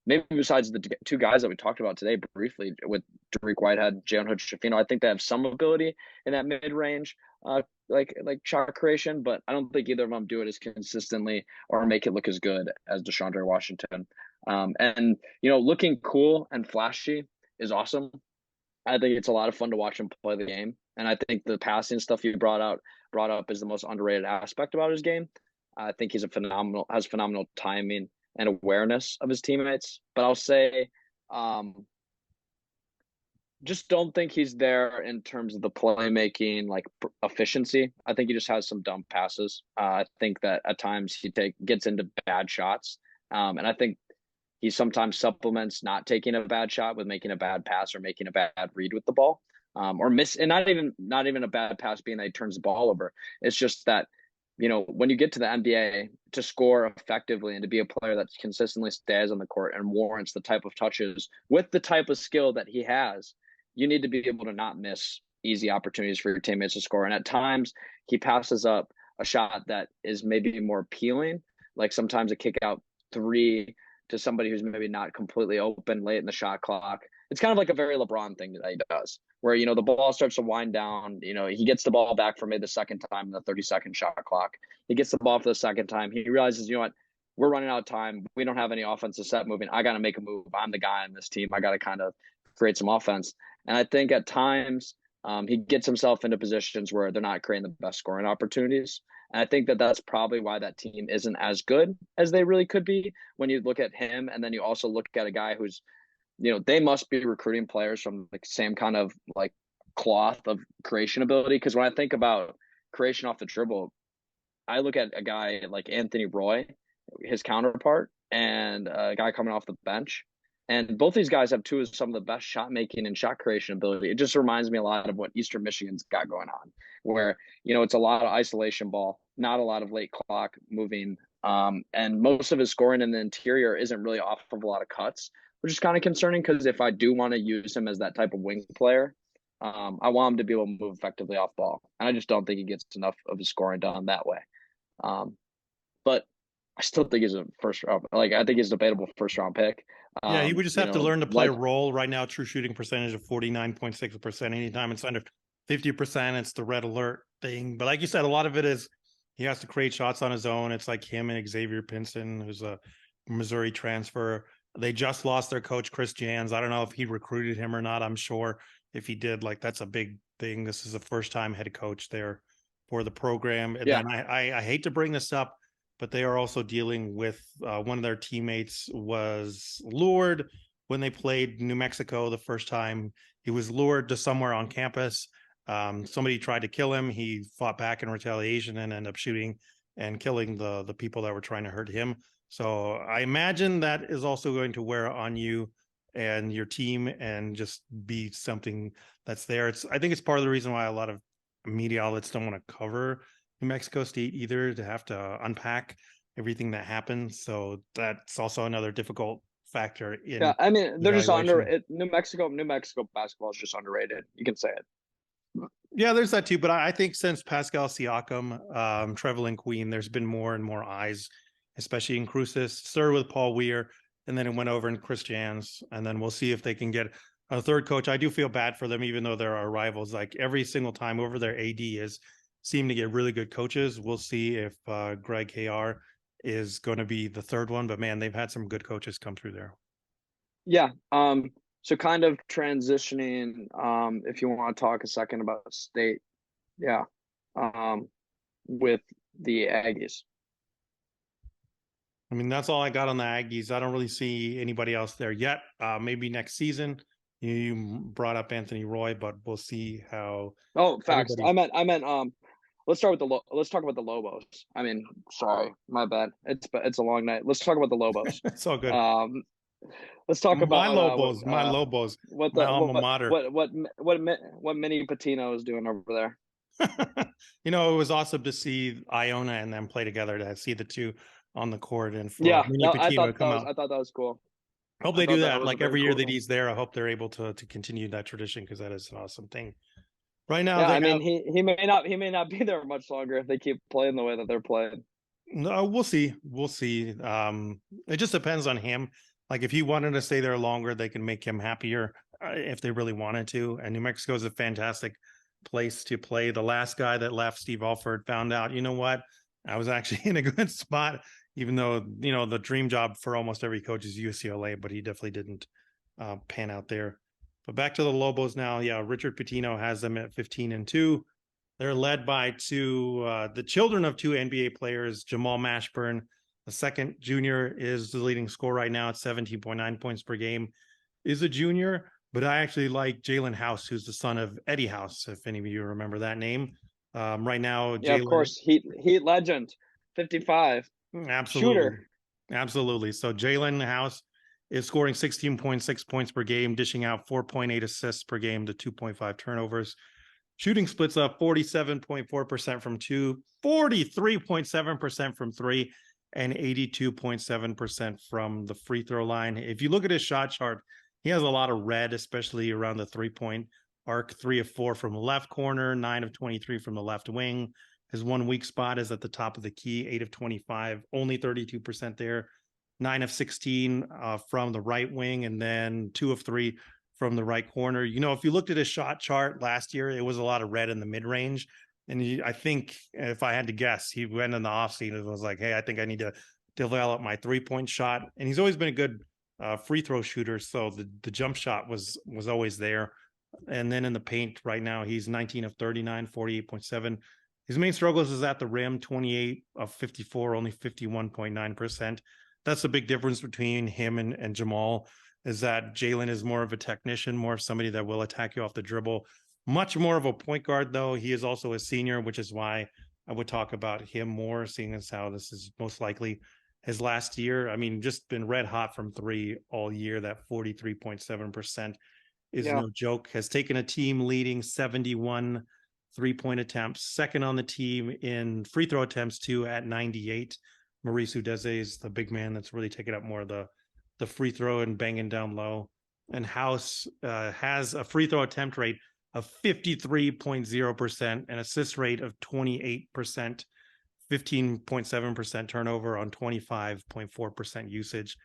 maybe besides the two guys that we talked about today briefly with Dariq Whitehead, Jalen Hood-Schifino. I think they have some ability in that mid range, like shot creation, but I don't think either of them do it as consistently or make it look as good as Deshawndre Washington. And looking cool and flashy is awesome. I think it's a lot of fun to watch him play the game, and I think the passing stuff you brought up is the most underrated aspect about his game. I think he's has phenomenal timing and awareness of his teammates. But I'll say, just don't think he's there in terms of the playmaking, like efficiency. I think he just has some dumb passes. I think that at times he gets into bad shots, and I think he sometimes supplements not taking a bad shot with making a bad pass or making a bad read with the ball, and not even a bad pass being that he turns the ball over. It's just that when you get to the NBA, to score effectively and to be a player that consistently stays on the court and warrants the type of touches with the type of skill that he has, you need to be able to not miss easy opportunities for your teammates to score. And at times he passes up a shot that is maybe more appealing, like sometimes a kick out three to somebody who's maybe not completely open late in the shot clock. It's kind of like a very LeBron thing that he does, where, the ball starts to wind down. He gets the ball back for maybe the second time in the 30-second shot clock. He gets the ball for the second time. He realizes, what, we're running out of time. We don't have any offensive set moving. I got to make a move. I'm the guy on this team. I got to kind of create some offense. And I think at times he gets himself into positions where they're not creating the best scoring opportunities. And I think that that's probably why that team isn't as good as they really could be when you look at him. And then you also look at a guy who's, they must be recruiting players from the same kind of like cloth of creation ability. Because when I think about creation off the dribble, I look at a guy like Anthony Roy, his counterpart, and a guy coming off the bench. And both these guys have two of some of the best shot making and shot creation ability. It just reminds me a lot of what Eastern Michigan's got going on, where, it's a lot of isolation ball, not a lot of late clock moving. And most of his scoring in the interior isn't really off of a lot of cuts, which is kind of concerning because if I do want to use him as that type of wing player, I want him to be able to move effectively off ball. And I just don't think he gets enough of his scoring done that way. But I still think he's a first round. Like, I think he's a debatable first round pick. Yeah, he would just have to learn to play a role. Right now, true shooting percentage of 49.6%. Anytime it's under 50%, it's the red alert thing. But like you said, a lot of it is he has to create shots on his own. It's like him and Xavier Pinson, who's a Missouri transfer. They just lost their coach, Chris Jans. I don't know if he recruited him or not. I'm sure if he did, like, that's a big thing. This is the first time head coach there for the program. And then I hate to bring this up, but they are also dealing with one of their teammates was lured when they played New Mexico the first time. He was lured to somewhere on campus. Somebody tried to kill him. He fought back in retaliation and ended up shooting and killing the people that were trying to hurt him. So I imagine that is also going to wear on you and your team and just be something that's there. I think it's part of the reason why a lot of media outlets don't want to cover New Mexico State either, to have to unpack everything that happened. So that's also another difficult factor in. Yeah, I mean, they're just New Mexico basketball is just underrated. You can say it. Yeah, there's that too. But I think since Pascal Siakam, Trevelyan Queen, there's been more and more eyes, especially in Cruces, started with Paul Weir, and then it went over in Chris Jans. And then we'll see if they can get a third coach. I do feel bad for them, even though they're our rivals. Like every single time over their AD is seem to get really good coaches. We'll see if Greg KR is going to be the third one. But man, they've had some good coaches come through there. Yeah. So kind of transitioning, if you want to talk a second about state, with the Aggies. I mean, that's all I got on the Aggies. I don't really see anybody else there yet. Maybe next season. You brought up Anthony Roy, but we'll see how. Oh, facts. I meant. Let's talk about the Lobos. I mean, sorry, my bad. It's a long night. Let's talk about the Lobos. It's all good. Let's talk about my Lobos. What my alma mater. What Mini Patino is doing over there. It was awesome to see Iona and them play together, to see the two on the court, and for Mini Patino to come out. I thought that was cool. I hope they do that. Like every year that he's there, I hope they're able to continue that tradition, because that is an awesome thing. Right now, he may not be there much longer if they keep playing the way that they're playing. No, we'll see. It just depends on him. Like if he wanted to stay there longer, they can make him happier if they really wanted to. And New Mexico is a fantastic place to play. The last guy that left, Steve Alford, found out, you know what? I was actually in a good spot, even though, the dream job for almost every coach is UCLA, but he definitely didn't pan out there. But back to the Lobos now. Yeah, Richard Pitino has them at 15-2. They're led by the children of two NBA players, Jamal Mashburn. The second junior is the leading scorer right now at 17.9 points per game, is a junior. But I actually like Jalen House, who's the son of Eddie House, if any of you remember that name. Right now, yeah, of course, Heat legend, 55. Absolutely. Shooter. Absolutely. So Jalen House is scoring 16.6 points per game, dishing out 4.8 assists per game to 2.5 turnovers. Shooting splits up 47.4% from 2, 43.7% from 3, and 82.7% from the free throw line. If you look at his shot chart, he has a lot of red, especially around the 3-point arc. 3 of 4 from the left corner, 9 of 23 from the left wing. His one weak spot is at the top of the key, 8 of 25, only 32% there. 9 of 16 from the right wing, and then 2 of 3 from the right corner. You know, if you looked at his shot chart last year, it was a lot of red in the mid-range. And I think if I had to guess, he went in the offseason and was like, hey, I think I need to develop my 3-point shot. And he's always been a good free throw shooter. So the jump shot was always there. And then in the paint right now, he's 19 of 39, 48.7. His main struggles is at the rim, 28 of 54, only 51.9%. That's the big difference between him and Jamal, is that Jalen is more of a technician, more of somebody that will attack you off the dribble. Much more of a point guard, though. He is also a senior, which is why I would talk about him more, seeing as how this is most likely his last year. I mean, just been red hot from 3 all year. That 43.7% is no joke. Has taken a team leading 71 3-point attempts, second on the team in free throw attempts too at 98. Maurice Udeze is the big man that's really taken up more of the free throw and banging down low. And House has a free throw attempt rate of 53.0%, an assist rate of 28%, 15.7% turnover on 25.4% usage.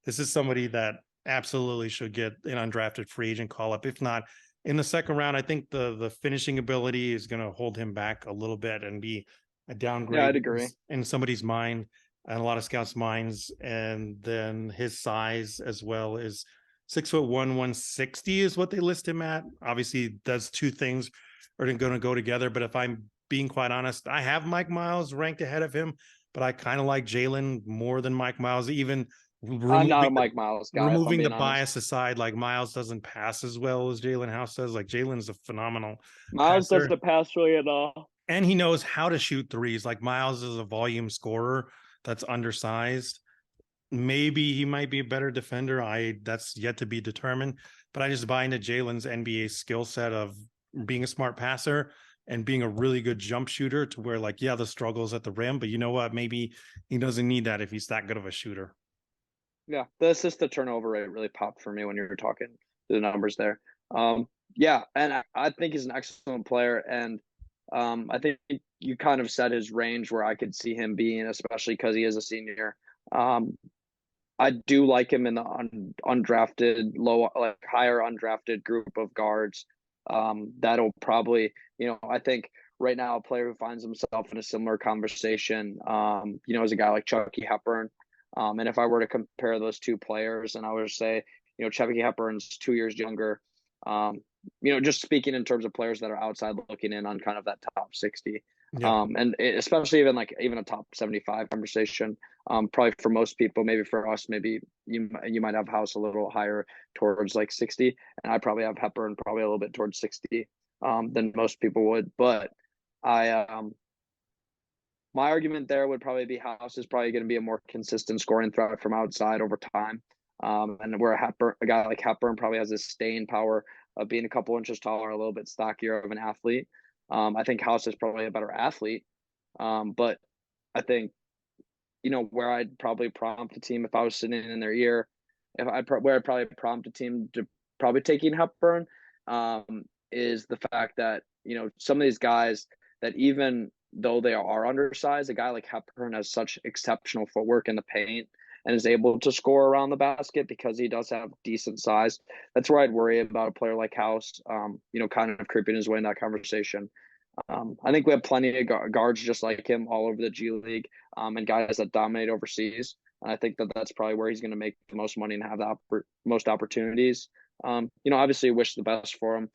This is somebody that absolutely should get an undrafted free agent call-up. If not, in the second round, I think the finishing ability is going to hold him back a little bit and be a downgrade. Yeah, I'd agree. In somebody's mind and a lot of scouts' minds. And then his size as well is 6'1", 160 is what they list him at. Obviously, those two things are going to go together. But if I'm being quite honest, I have Mike Miles ranked ahead of him, but I kind of like Jalen more than Mike Miles, even. I'm not a Mike Miles guy. Removing the bias aside, like Miles doesn't pass as well as Jalen House does. Like Jalen's a phenomenal Miles doesn't pass really at all. And he knows how to shoot threes. Like Miles is a volume scorer that's undersized. Maybe he might be a better defender. That's yet to be determined. But I just buy into Jalen's NBA skill set of being a smart passer and being a really good jump shooter, to where, like, yeah, the struggles at the rim, but you know what? Maybe he doesn't need that if he's that good of a shooter. Yeah, the assist to turnover rate really popped for me when you were talking the numbers there. Yeah, and I think he's an excellent player, and I think you kind of set his range where I could see him being, especially because he is a senior. I do like him in the undrafted, higher undrafted group of guards. That'll probably, I think right now a player who finds himself in a similar conversation, is a guy like Chucky Hepburn. And if I were to compare those two players, and I would say, Chucky Hepburn's 2 years younger, just speaking in terms of players that are outside looking in on kind of that top 60, and especially even a top 75 conversation, probably for most people, maybe for us, maybe you might have House a little higher towards like 60, and I probably have Hepburn probably a little bit towards 60 than most people would. But my argument there would probably be House is probably going to be a more consistent scoring threat from outside over time. And where a guy like Hepburn probably has this staying power of being a couple inches taller, a little bit stockier of an athlete. I think House is probably a better athlete. But I think, where I'd probably prompt a team if I was sitting in their ear, where I'd probably prompt a team to probably taking Hepburn, is the fact that, some of these guys that even though they are undersized, a guy like Hepburn has such exceptional footwork in the paint and is able to score around the basket because he does have decent size. That's where I'd worry about a player like House, kind of creeping his way in that conversation. I think we have plenty of guards just like him all over the G League, and guys that dominate overseas. And I think that that's probably where he's going to make the most money and have the most opportunities. Obviously wish the best for him.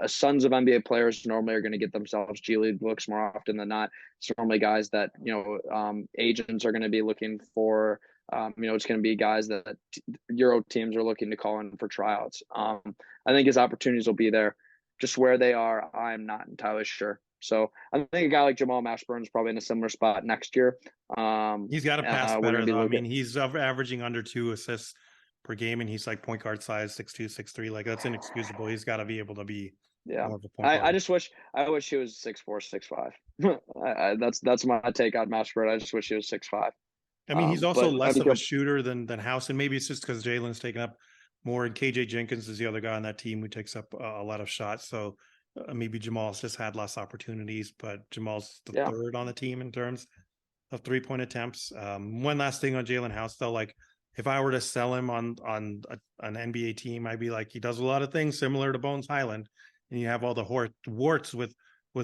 Sons of NBA players normally are going to get themselves G League looks more often than not. It's normally guys that, agents are going to be looking for. It's going to be guys that Euro teams are looking to call in for tryouts. I think his opportunities will be there. Just where they are, I'm not entirely sure. So I think a guy like Jamal Mashburn is probably in a similar spot next year. He's got to pass better, though. I mean, he's averaging under 2 assists per game, and he's like point guard size, 6'2", 6'3". Like, that's inexcusable. He's got to be able to be Yeah. more of a point guard. I wish he was 6'4", 6'5". That's my take on Mashburn. I just wish he was 6'5". I mean, he's also But I less think of a shooter than House, and maybe it's just because Jalen's taken up more, and KJ Jenkins is the other guy on that team who takes up a lot of shots. So maybe Jamal's just had less opportunities, but Jamal's the third on the team in terms of 3-point attempts. One last thing on Jalen House, though, like if I were to sell him on an NBA team, I'd be like, he does a lot of things similar to Bones Highland, and you have all the warts with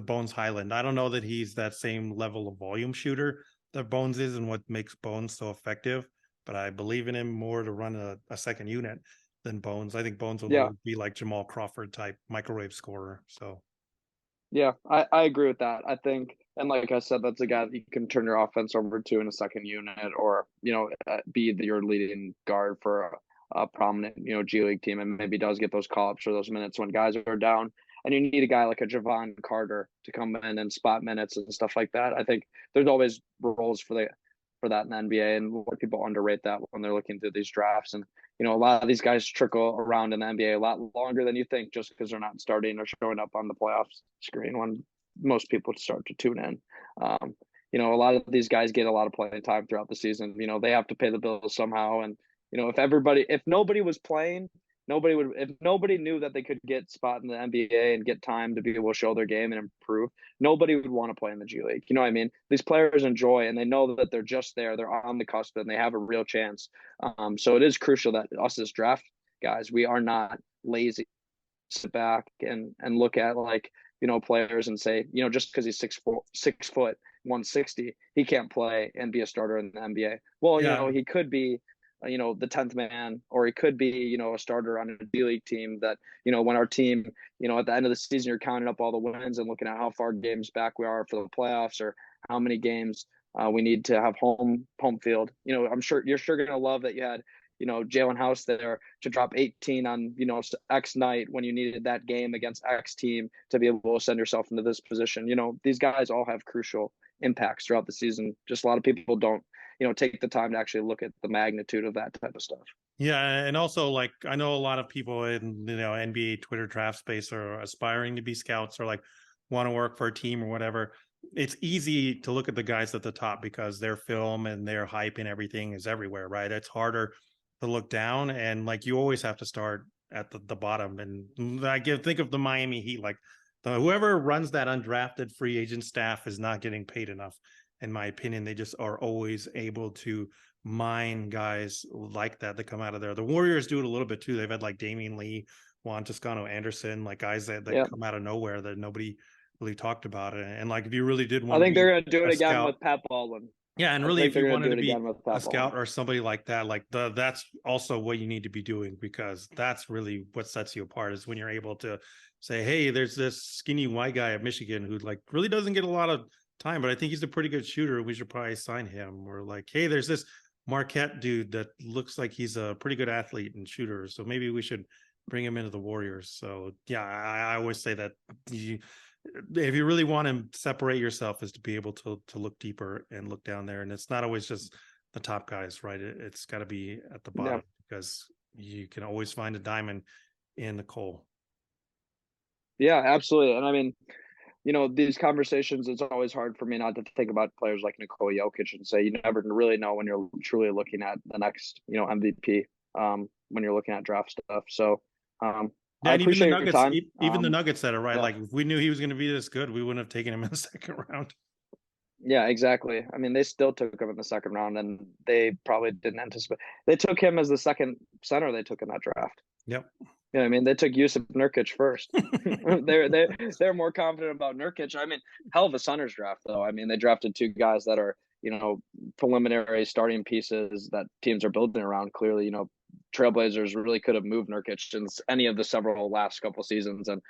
Bones Highland. I don't know that he's that same level of volume shooter that Bones is and what makes Bones so effective, but I believe in him more to run a second unit than Bones. I think Bones will be like Jamal Crawford type microwave scorer. So yeah, I agree with that. I think, and like I said, that's a guy that you can turn your offense over to in a second unit, or be your leading guard for a prominent G League team, and maybe does get those call-ups for those minutes when guys are down. And you need a guy like a Javon Carter to come in and spot minutes and stuff like that. I think there's always roles for that in the NBA, and a lot of people underrate that when they're looking through these drafts. And a lot of these guys trickle around in the NBA a lot longer than you think, just because they're not starting or showing up on the playoffs screen when most people start to tune in. A lot of these guys get a lot of playing time throughout the season. They have to pay the bills somehow, and if nobody was playing, if nobody knew that they could get spot in the NBA and get time to be able to show their game and improve, nobody would want to play in the G League. You know what I mean? These players enjoy, and they know that they're just there. They're on the cusp, and they have a real chance. So it is crucial that us as draft guys, we are not lazy. Sit back and look at players and say, just because he's 6 foot 160, he can't play and be a starter in the NBA. Well, he could be the 10th man, or he could be, a starter on a D League team that, when our team, at the end of the season, you're counting up all the wins and looking at how far games back we are for the playoffs, or how many games we need to have home field. I'm sure you're going to love that you had, Jalen House there to drop 18 on, X night when you needed that game against X team to be able to send yourself into this position. These guys all have crucial impacts throughout the season. Just a lot of people don't, take the time to actually look at the magnitude of that type of stuff. Yeah. And also, like, I know a lot of people in, NBA Twitter draft space are aspiring to be scouts, or like want to work for a team or whatever. It's easy to look at the guys at the top because their film and their hype and everything is everywhere, right? It's harder to look down, and like you always have to start at the bottom. And think of the Miami Heat, like whoever runs that undrafted free agent staff is not getting paid enough. In my opinion, they just are always able to mine guys like that come out of there. The Warriors do it a little bit too. They've had like Damian Lee, Juan Toscano Anderson, like guys that come out of nowhere that nobody really talked about it. And like if you really did want, I think they're going to do it again with Pat Baldwin. Yeah, and really, if you wanted to be a scout or somebody like that, like that's also what you need to be doing, because that's really what sets you apart, is when you're able to say, hey, there's this skinny white guy at Michigan who like really doesn't get a lot of time, but I think he's a pretty good shooter. We should probably sign him. Or like, hey, there's this Marquette dude that looks like he's a pretty good athlete and shooter, so maybe we should bring him into the Warriors. So yeah, I always say that if you really want to separate yourself, is to be able to look deeper and look down there. And it's not always just the top guys, right? It's got to be at the bottom, because you can always find a diamond in the coal. Yeah, absolutely. And I mean, these conversations, it's always hard for me not to think about players like Nikola Jokic and say, you never really know when you're truly looking at the next, MVP, when you're looking at draft stuff. So, yeah, I appreciate even the Nuggets, your time. Even the Nuggets said it right. Yeah. Like if we knew he was going to be this good, we wouldn't have taken him in the second round. Yeah, exactly. I mean, they still took him in the second round, and they probably didn't anticipate. They took him as the second center they took in that draft. Yep. I mean, they took Jusuf Nurkic first. they're more confident about Nurkic. I mean, hell of a Suns draft, though. I mean, they drafted two guys that are, preliminary starting pieces that teams are building around. Clearly, Trailblazers really could have moved Nurkic in any of the several last couple seasons, and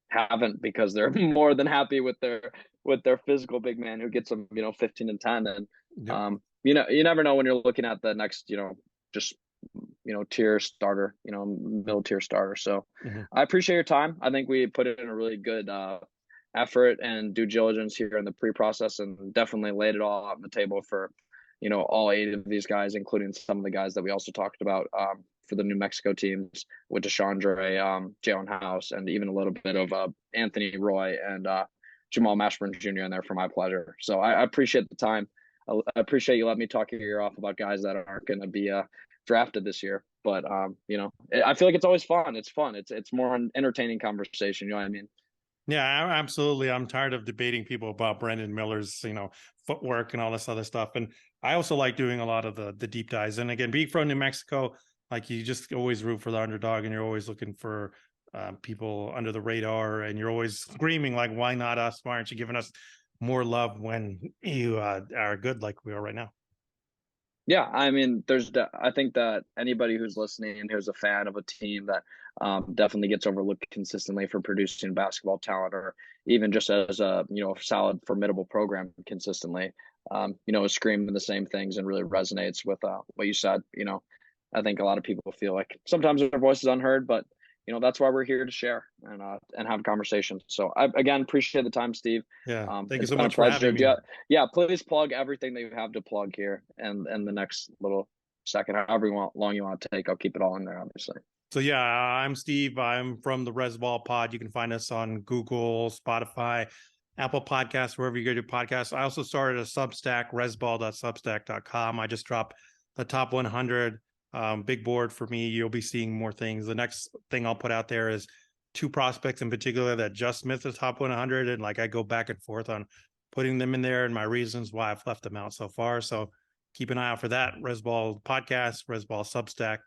haven't, because they're more than happy with their physical big man who gets them 15 and 10. And you never know when you're looking at the next just tier starter, middle tier starter. So I appreciate your time. I think we put in a really good effort and due diligence here in the pre-process, and definitely laid it all out on the table for all 8 of these guys, including some of the guys that we also talked about for the New Mexico teams with Deshawndre, Jalen House, and even a little bit of Anthony Roy and Jamal Mashburn Jr. in there for my pleasure. So I appreciate the time. I appreciate you letting me talk your ear off about guys that aren't going to be drafted this year. But you know, I feel like it's always fun. It's fun. It's more an entertaining conversation. You know what I mean? Yeah, absolutely. I'm tired of debating people about Brendan Miller's, footwork and all this other stuff. And I also like doing a lot of the deep dives. And again, being from New Mexico, like you just always root for the underdog, and you're always looking for people under the radar, and you're always screaming like, "Why not us? Why aren't you giving us more love when you are good like we are right now?" Yeah, I mean, I think that anybody who's listening and who's a fan of a team that definitely gets overlooked consistently for producing basketball talent, or even just as a solid, formidable program consistently, is screaming the same things and really resonates with what you said. I think a lot of people feel like sometimes their voice is unheard, but that's why we're here to share and have conversations. So I again appreciate the time, Steve. Yeah, thank you It's so been a much for pleasure. having me. Yeah, please plug everything that you have to plug here, and the next little second, however long you want to take. I'll keep it all in there, obviously. So yeah, I'm Steve. I'm from the RezBall Pod. You can find us on Google, Spotify, Apple Podcasts, wherever you get your podcasts. I also started a Substack, rezball.substack.com. I just dropped the top 100. Big board for me. You'll be seeing more things. The next thing I'll put out there is 2 prospects in particular that just missed the top 100. And like I go back and forth on putting them in there and my reasons why I've left them out so far. So keep an eye out for that. RezBall Podcast, RezBall Substack.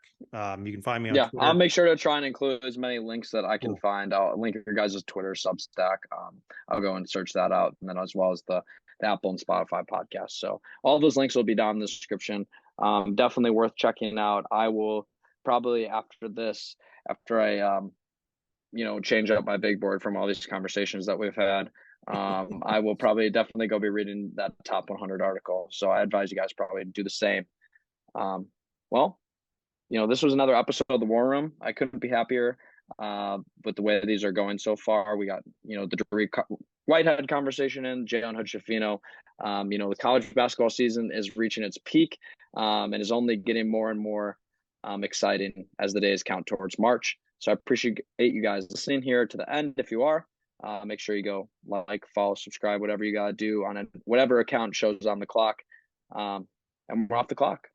You can find me on Twitter. I'll make sure to try and include as many links that I can find. I'll link your guys' Twitter, Substack. I'll go and search that out, and then as well as the Apple and Spotify podcast. So all those links will be down in the description. Definitely worth checking out. I will probably after I change up my big board from all these conversations that we've had, I will probably definitely go be reading that top 100 article. So I advise you guys probably do the same. Well, this was another episode of the War Room. I couldn't be happier with the way these are going so far. We got, the Dariq Whitehead conversation in, Jalen Hood-Schifino. The college basketball season is reaching its peak and is only getting more and more exciting as the days count towards March. So I appreciate you guys listening here to the end. If you are, make sure you go like, follow, subscribe, whatever you got to do on whatever account shows on the clock. And we're off the clock.